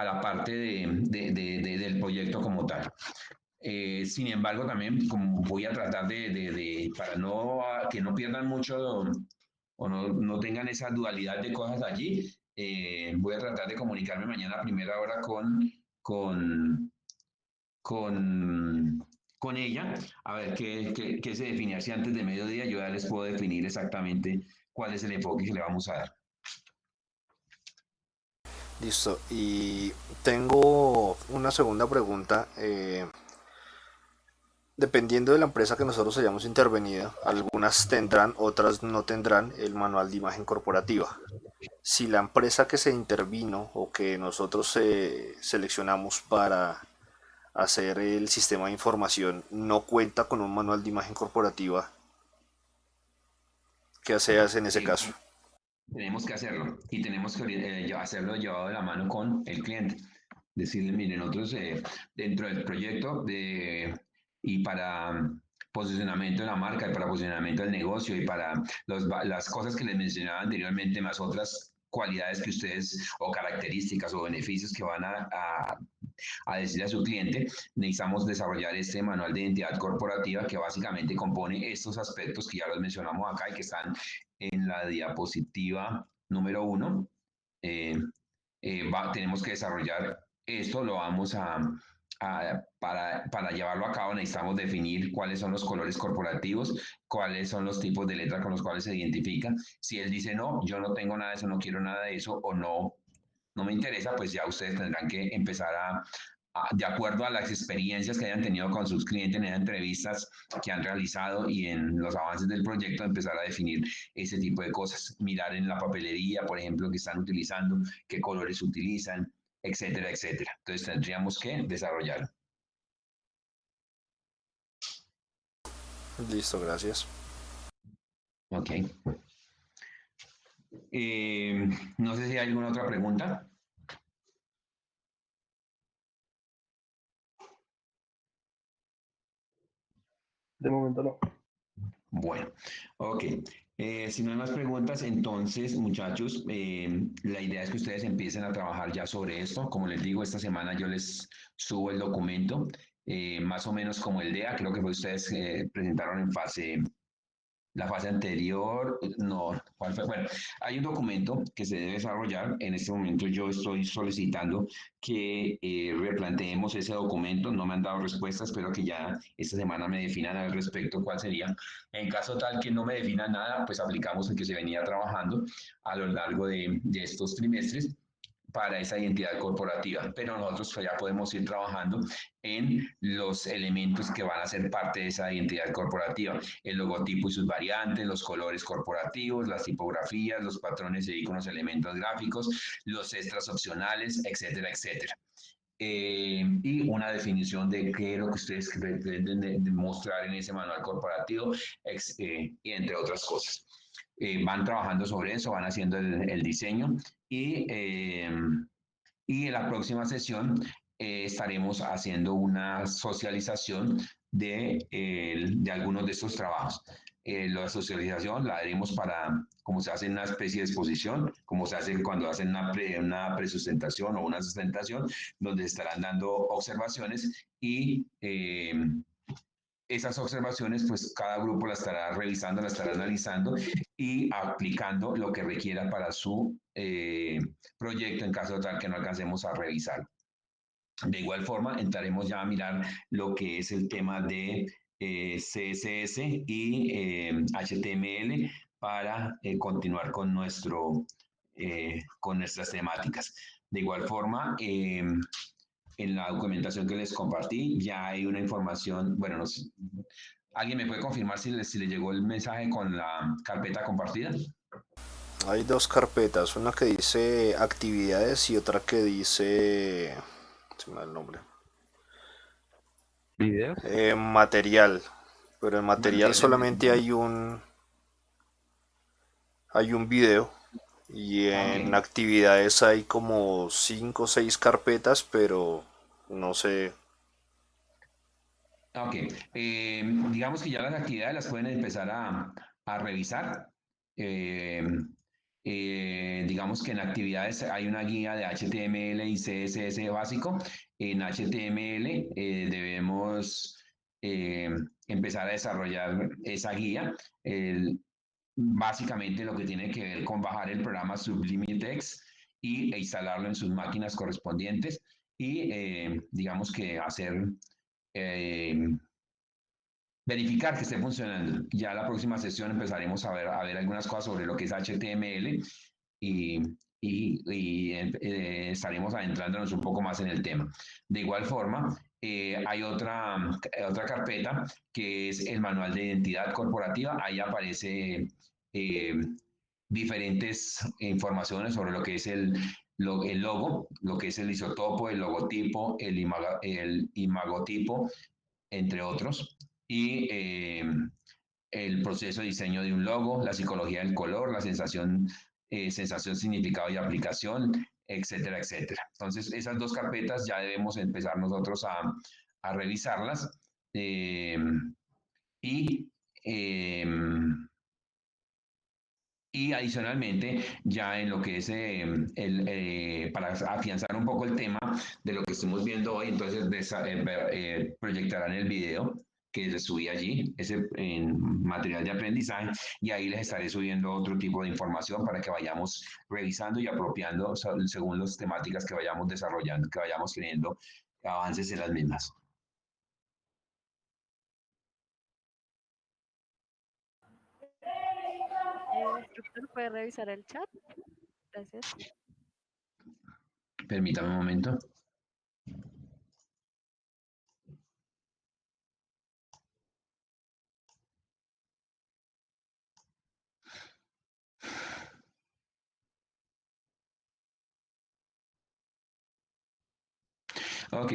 Speaker 1: la parte del proyecto como tal. Sin embargo, también como voy a tratar para que no pierdan mucho o no tengan esa dualidad de cosas allí, voy a tratar de comunicarme mañana a primera hora con, con ella, a ver qué se define así antes de mediodía. Yo ya les puedo definir exactamente cuál es el enfoque que le vamos a dar.
Speaker 5: Listo. Y tengo una segunda pregunta. Dependiendo de la empresa que nosotros hayamos intervenido, algunas tendrán, otras no tendrán el manual de imagen corporativa. Si la empresa que se intervino o que nosotros seleccionamos para hacer el sistema de información no cuenta con un manual de imagen corporativa, ¿qué se hace en ese caso?
Speaker 1: Tenemos que hacerlo y tenemos que hacerlo llevado de la mano con el cliente. Decirle, miren, nosotros dentro del proyecto y para posicionamiento de la marca, y para posicionamiento del negocio y para las cosas que les mencionaba anteriormente, más otras cualidades que ustedes o características o beneficios que van a decirle a su cliente, necesitamos desarrollar este manual de identidad corporativa que básicamente compone estos aspectos que ya los mencionamos acá y que están en la diapositiva número 1. Tenemos que desarrollar esto, lo vamos para llevarlo a cabo necesitamos definir cuáles son los colores corporativos, cuáles son los tipos de letras con los cuales se identifican. Si él dice, no, yo no tengo nada de eso, no quiero nada de eso o no me interesa, pues ya ustedes tendrán que empezar de acuerdo a las experiencias que hayan tenido con sus clientes en las entrevistas que han realizado y en los avances del proyecto, empezar a definir ese tipo de cosas. Mirar en la papelería, por ejemplo, que están utilizando, qué colores utilizan, etcétera, etcétera. Entonces tendríamos que desarrollarlo.
Speaker 5: Listo, gracias.
Speaker 1: Ok. No sé si hay alguna otra pregunta.
Speaker 4: De momento no.
Speaker 1: Bueno, ok. Si no hay más preguntas, entonces, muchachos, la idea es que ustedes empiecen a trabajar ya sobre esto. Como les digo, esta semana yo les subo el documento, más o menos como el DEA, creo que fue ustedes presentaron en fase La fase anterior, no, ¿cuál fue? Bueno, hay un documento que se debe desarrollar. En este momento yo estoy solicitando que replanteemos ese documento. No me han dado respuesta, espero que ya esta semana me definan al respecto cuál sería. En caso tal que no me definan nada, pues aplicamos el que se venía trabajando a lo largo de estos trimestres para esa identidad corporativa, pero nosotros ya podemos ir trabajando en los elementos que van a ser parte de esa identidad corporativa, el logotipo y sus variantes, los colores corporativos, las tipografías, los patrones e iconos, elementos gráficos, los extras opcionales, etcétera, etcétera. Y una definición de qué es lo que ustedes pretenden demostrar en ese manual corporativo, y entre otras cosas. Van trabajando sobre eso, van haciendo el diseño y en la próxima sesión estaremos haciendo una socialización de algunos de estos trabajos. La socialización la haremos como se hace en una especie de exposición, como se hace cuando hacen una presustentación o una sustentación, donde estarán dando observaciones y esas observaciones, pues cada grupo las estará revisando, las estará analizando y aplicando lo que requiera para su proyecto en caso de tal que no alcancemos a revisar. De igual forma, entraremos ya a mirar lo que es el tema de CSS y HTML para continuar con con nuestras temáticas. De igual forma, en la documentación que les compartí ya hay una información, bueno, ¿alguien me puede confirmar si le llegó el mensaje con la carpeta compartida?
Speaker 5: Hay dos carpetas, una que dice actividades y otra que dice, se me da el nombre,
Speaker 8: ¿Videos?
Speaker 5: material, pero en material solamente hay un video y en actividades hay como 5 o 6 carpetas, pero no sé.
Speaker 1: Ok, digamos que ya las actividades las pueden empezar a revisar. Digamos que en actividades hay una guía de HTML y CSS básico. En HTML debemos empezar a desarrollar esa guía. Básicamente lo que tiene que ver con bajar el programa Sublime Text e instalarlo en sus máquinas correspondientes y digamos que hacer verificar que esté funcionando. Ya la próxima sesión empezaremos a ver algunas cosas sobre lo que es HTML y estaremos adentrándonos un poco más en el tema. De igual forma, hay otra carpeta que es el manual de identidad corporativa. Ahí aparece diferentes informaciones sobre lo que es el logo, lo que es el isotopo, el logotipo, el imagotipo, entre otros, y el proceso de diseño de un logo, la psicología del color, la sensación, significado y aplicación, etcétera, etcétera. Entonces, esas dos carpetas ya debemos empezar nosotros a revisarlas y y adicionalmente, ya en lo que es para afianzar un poco el tema de lo que estamos viendo hoy, entonces proyectarán el video que les subí allí, ese material de aprendizaje, y ahí les estaré subiendo otro tipo de información para que vayamos revisando y apropiando según las temáticas que vayamos desarrollando, que vayamos teniendo avances en las mismas.
Speaker 10: Instructor, ¿puede revisar el chat? Gracias.
Speaker 1: Permítame un momento. Ok,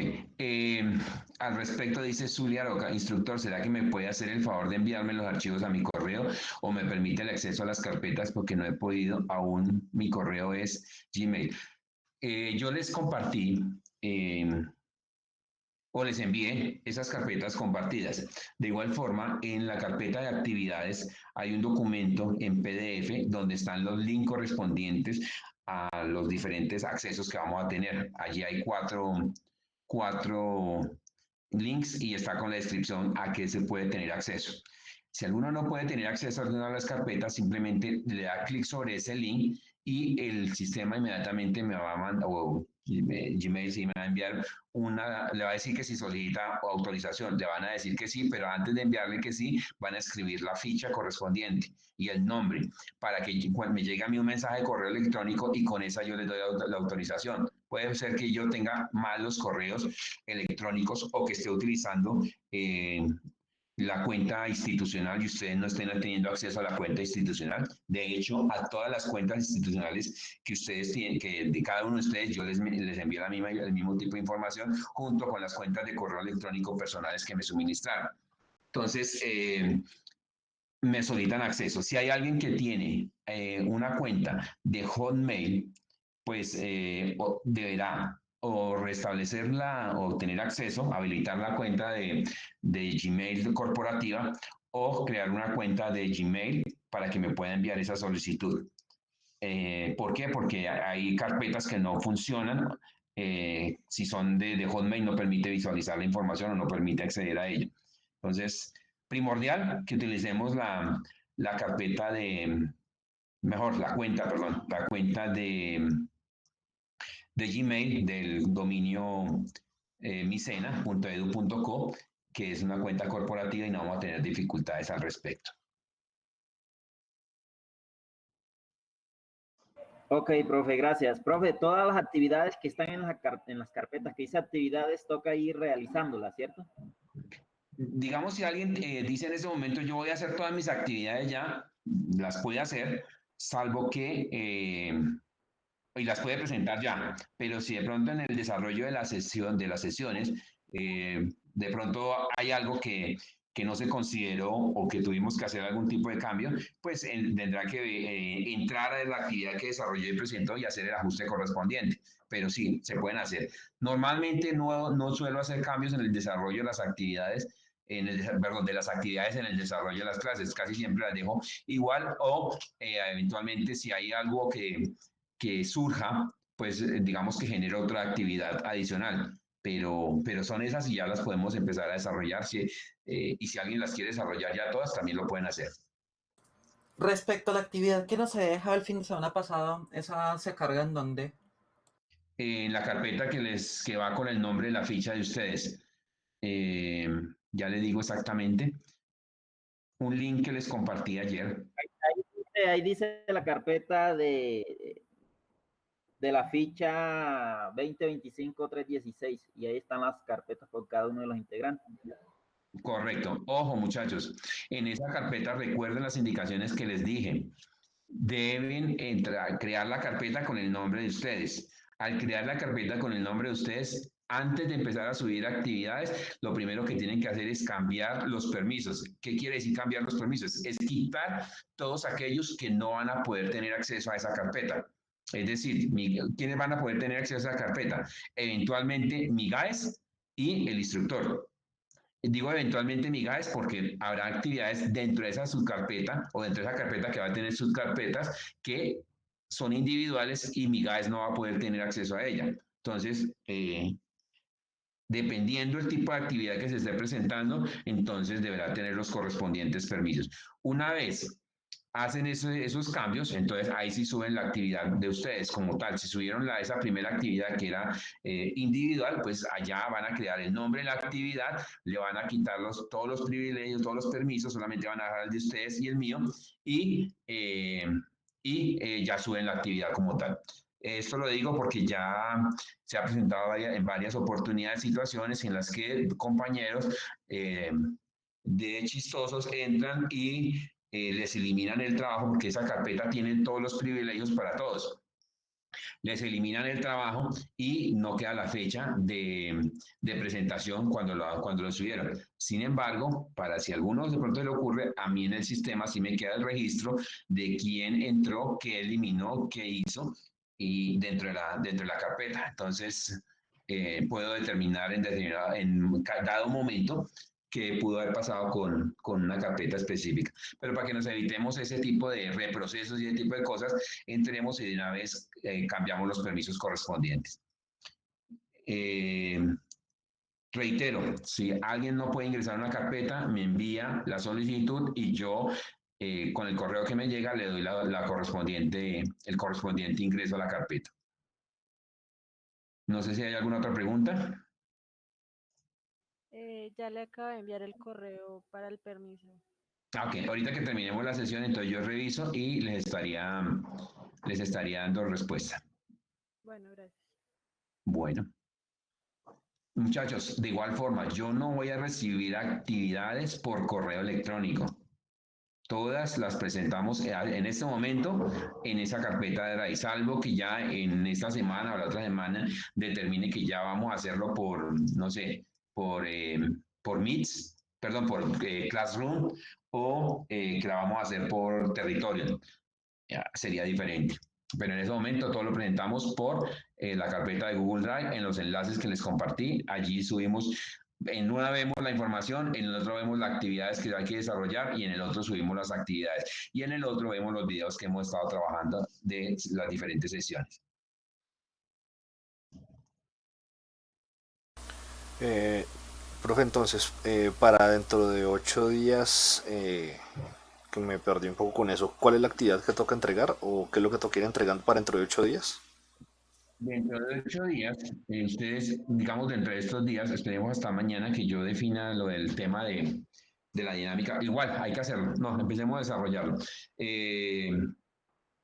Speaker 1: al respecto dice Zulia Roca, instructor, ¿será que me puede hacer el favor de enviarme los archivos a mi correo o me permite el acceso a las carpetas porque no he podido aún, mi correo es Gmail? Yo les compartí o les envié esas carpetas compartidas. De igual forma, en la carpeta de actividades hay un documento en PDF donde están los links correspondientes a los diferentes accesos que vamos a tener. Allí hay cuatro links y está con la descripción a qué se puede tener acceso. Si alguno no puede tener acceso a alguna de las carpetas, simplemente le da clic sobre ese link y el sistema inmediatamente me va a mandar, o Gmail sí me va a enviar le va a decir que si solicita autorización, le van a decir que sí, pero antes de enviarle que sí, van a escribir la ficha correspondiente y el nombre, para que cuando me llegue a mí un mensaje de correo electrónico y con esa yo les doy la autorización. Puede ser que yo tenga mal los correos electrónicos o que esté utilizando la cuenta institucional y ustedes no estén teniendo acceso a la cuenta institucional. De hecho, a todas las cuentas institucionales que ustedes tienen, que de cada uno de ustedes, yo les envío el mismo tipo de información junto con las cuentas de correo electrónico personales que me suministraron. Entonces, me solicitan acceso. Si hay alguien que tiene una cuenta de Hotmail, pues deberá o restablecerla o tener acceso, habilitar la cuenta de Gmail corporativa o crear una cuenta de Gmail para que me pueda enviar esa solicitud. ¿Por qué? Porque hay carpetas que no funcionan. Si son de Hotmail, no permite visualizar la información o no permite acceder a ella. Entonces, primordial que utilicemos la carpeta la cuenta de Gmail del dominio micena.edu.co, que es una cuenta corporativa y no vamos a tener dificultades al respecto.
Speaker 2: Ok, profe, gracias. Profe, todas las actividades que están en las carpetas que dice actividades, toca ir realizándolas, ¿cierto?
Speaker 1: Digamos, si alguien dice en ese momento, yo voy a hacer todas mis actividades ya, las puede hacer, salvo que y las puede presentar ya, pero si de pronto en el desarrollo de de las sesiones, de pronto hay algo que no se consideró o que tuvimos que hacer algún tipo de cambio, pues tendrá que entrar a la actividad que desarrolló y presentó y hacer el ajuste correspondiente. Pero sí, se pueden hacer. Normalmente no suelo hacer cambios en el desarrollo de las actividades, de las actividades en el desarrollo de las clases. Casi siempre las dejo igual o eventualmente si hay algo que surja, pues digamos que genere otra actividad adicional. Pero son esas y ya las podemos empezar a desarrollar. Y si alguien las quiere desarrollar ya todas, también lo pueden hacer.
Speaker 9: Respecto a la actividad que nos he dejado el fin de semana pasado, ¿esa se carga en dónde?
Speaker 1: En la carpeta que va con el nombre de la ficha de ustedes. Ya le digo exactamente. Un link que les compartí ayer.
Speaker 2: Ahí dice la carpeta de la ficha 2025-316 y ahí están las carpetas por cada uno de los integrantes.
Speaker 1: Correcto. Ojo, muchachos. En esa carpeta recuerden las indicaciones que les dije. Deben crear la carpeta con el nombre de ustedes. Al crear la carpeta con el nombre de ustedes, antes de empezar a subir actividades, lo primero que tienen que hacer es cambiar los permisos. ¿Qué quiere decir cambiar los permisos? Es quitar todos aquellos que no van a poder tener acceso a esa carpeta. Es decir, ¿quiénes van a poder tener acceso a esa carpeta? Eventualmente, MIGAES y el instructor. Digo eventualmente MIGAES porque habrá actividades dentro de esa subcarpeta o dentro de esa carpeta que va a tener subcarpetas que son individuales y MIGAES no va a poder tener acceso a ella. Entonces, dependiendo del tipo de actividad que se esté presentando, entonces deberá tener los correspondientes permisos. Una vez hacen esos cambios, entonces ahí sí suben la actividad de ustedes como tal. Si subieron esa primera actividad que era individual, pues allá van a crear el nombre de la actividad, le van a quitar todos los privilegios, todos los permisos, solamente van a dejar el de ustedes y el mío, y ya suben la actividad como tal. Esto lo digo porque ya se ha presentado en varias oportunidades situaciones en las que compañeros de chistosos entran y les eliminan el trabajo porque esa carpeta tiene todos los privilegios para todos. Les eliminan el trabajo y no queda la fecha de presentación cuando lo subieron. Sin embargo, para si a alguno de pronto le ocurre, a mí en el sistema sí me queda el registro de quién entró, qué eliminó, qué hizo y dentro de la carpeta. Entonces, puedo determinar en dado momento que pudo haber pasado con una carpeta específica. Pero para que nos evitemos ese tipo de reprocesos y ese tipo de cosas, entremos y de una vez cambiamos los permisos correspondientes. Reitero, si alguien no puede ingresar a una carpeta, me envía la solicitud y yo con el correo que me llega le doy el correspondiente ingreso a la carpeta. No sé si hay alguna otra pregunta.
Speaker 10: Ya le acabo de enviar el correo para el permiso.
Speaker 1: Ok, ahorita que terminemos la sesión, entonces yo reviso y les estaría dando respuesta.
Speaker 10: Bueno, gracias.
Speaker 1: Bueno. Muchachos, de igual forma, yo no voy a recibir actividades por correo electrónico. Todas las presentamos en este momento en esa carpeta de Drive, salvo que ya en esta semana o la otra semana determine que ya vamos a hacerlo por, no sé, por Meets, perdón, por Classroom o que la vamos a hacer por territorio. Ya, sería diferente. Pero en ese momento todo lo presentamos por la carpeta de Google Drive en los enlaces que les compartí. Allí subimos, en una vemos la información, en el otro vemos las actividades que hay que desarrollar y en el otro subimos las actividades. Y en el otro vemos los videos que hemos estado trabajando de las diferentes sesiones.
Speaker 5: Profe, entonces, para dentro de 8 días, que me perdí un poco con eso, ¿cuál es la actividad que toca entregar o qué es lo que toca ir entregando para dentro de 8 días?
Speaker 1: Dentro de 8 días, ustedes, digamos, dentro de estos días, esperemos hasta mañana que yo defina lo del tema de la dinámica. Igual, hay que hacerlo. No, empecemos a desarrollarlo.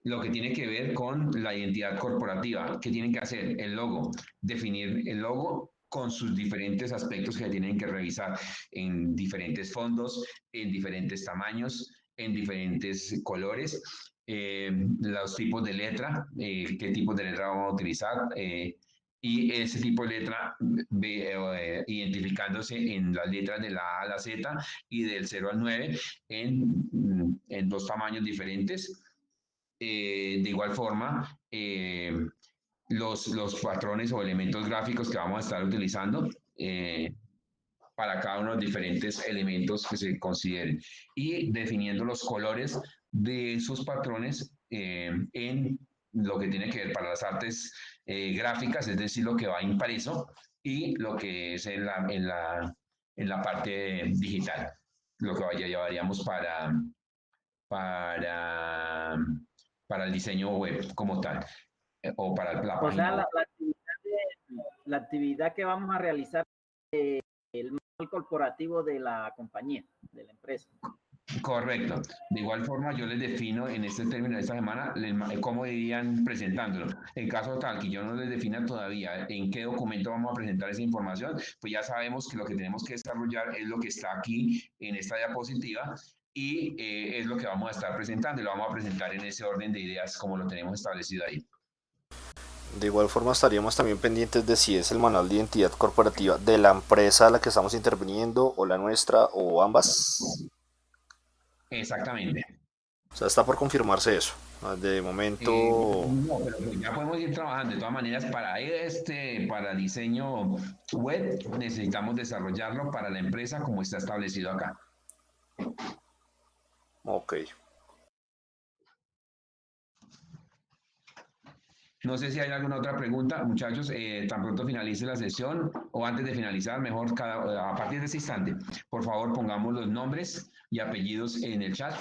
Speaker 1: Lo que tiene que ver con la identidad corporativa. ¿Qué tienen que hacer? El logo. Definir el logo con sus diferentes aspectos que tienen que revisar en diferentes fondos, en diferentes tamaños, en diferentes colores, los tipos de letra, qué tipo de letra vamos a utilizar. Y ese tipo de letra identificándose en las letras de la A a la Z y del 0 al 9 en dos tamaños diferentes. De igual forma, los patrones o elementos gráficos que vamos a estar utilizando para cada uno de los diferentes elementos que se consideren y definiendo los colores de esos patrones en lo que tiene que ver para las artes gráficas, es decir, lo que va impreso y lo que es en la parte digital, lo que llevaríamos para, para el diseño web como tal, o para la
Speaker 2: O sea,
Speaker 1: página web.
Speaker 2: la actividad que vamos a realizar es el manual corporativo de la compañía, de la empresa.
Speaker 1: Correcto. De igual forma, yo les defino en este término de esta semana cómo irían presentándolo. En caso tal que yo no les defina todavía en qué documento vamos a presentar esa información, pues ya sabemos que lo que tenemos que desarrollar es lo que está aquí en esta diapositiva y es lo que vamos a estar presentando y lo vamos a presentar en ese orden de ideas como lo tenemos establecido ahí.
Speaker 5: De igual forma estaríamos también pendientes de si es el manual de identidad corporativa de la empresa a la que estamos interviniendo o la nuestra o ambas.
Speaker 1: Exactamente.
Speaker 5: O sea, está por confirmarse eso. De momento...
Speaker 1: No, pero pues ya podemos ir trabajando. De todas maneras, para diseño web, necesitamos desarrollarlo para la empresa como está establecido acá.
Speaker 5: Ok.
Speaker 1: No sé si hay alguna otra pregunta, muchachos, tan pronto finalice la sesión o antes de finalizar, mejor a partir de ese instante, por favor pongamos los nombres y apellidos en el chat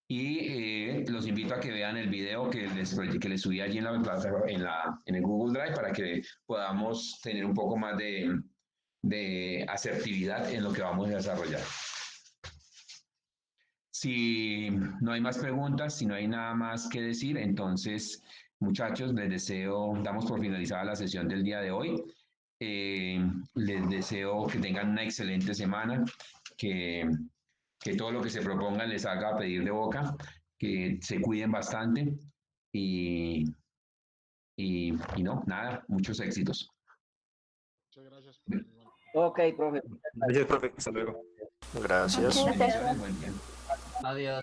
Speaker 1: y los invito a que vean el video que les subí allí en el Google Drive para que podamos tener un poco más de asertividad en lo que vamos a desarrollar. Si no hay más preguntas, si no hay nada más que decir, entonces, muchachos, damos por finalizada la sesión del día de hoy. Les deseo que tengan una excelente semana, que todo lo que se propongan les haga a pedir de boca, que se cuiden bastante y no, nada, muchos éxitos.
Speaker 7: Muchas gracias, profe. Igual.
Speaker 2: Ok, profe.
Speaker 4: Gracias, profe. Hasta luego.
Speaker 5: Gracias.
Speaker 6: Ok,
Speaker 1: Bendiciones, buen día.
Speaker 9: Adiós.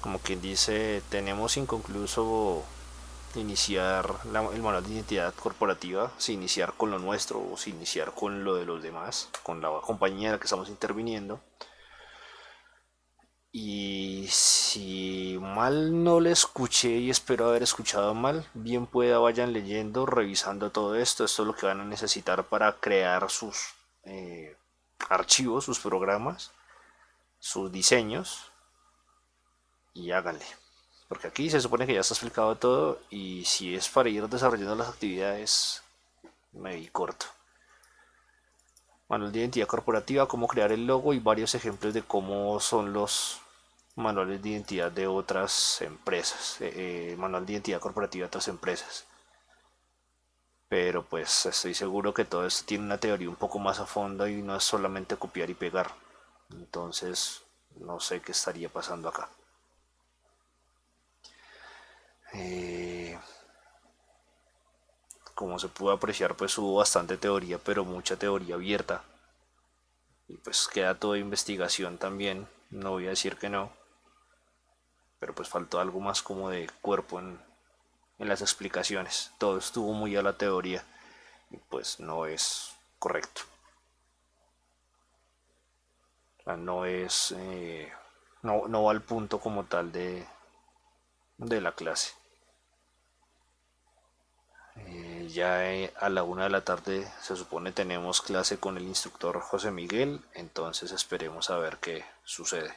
Speaker 5: Como quien dice, tenemos inconcluso iniciar el manual de identidad corporativa, si iniciar con lo nuestro o si iniciar con lo de los demás, con la compañía en la que estamos interviniendo. Y si mal no le escuché y espero haber escuchado mal, bien pueda vayan leyendo, revisando todo esto. Esto es lo que van a necesitar para crear sus archivos, sus programas, sus diseños, y háganle. Porque aquí se supone que ya está explicado todo y si es para ir desarrollando las actividades, me vi corto. Manual de identidad corporativa, cómo crear el logo y varios ejemplos de cómo son los manuales de identidad de otras empresas. Manual de identidad corporativa de otras empresas. Pero pues estoy seguro que todo esto tiene una teoría un poco más a fondo y no es solamente copiar y pegar. Entonces no sé qué estaría pasando acá. Como se pudo apreciar, pues hubo bastante teoría, pero mucha teoría abierta. Y pues queda toda investigación también, no voy a decir que no. Pero pues faltó algo más como de cuerpo en las explicaciones. Todo estuvo muy a la teoría y pues no es correcto. O sea, no es... no va al punto como tal de la clase. Ya a la 1 de la tarde se supone tenemos clase con el instructor José Miguel, entonces esperemos a ver qué sucede.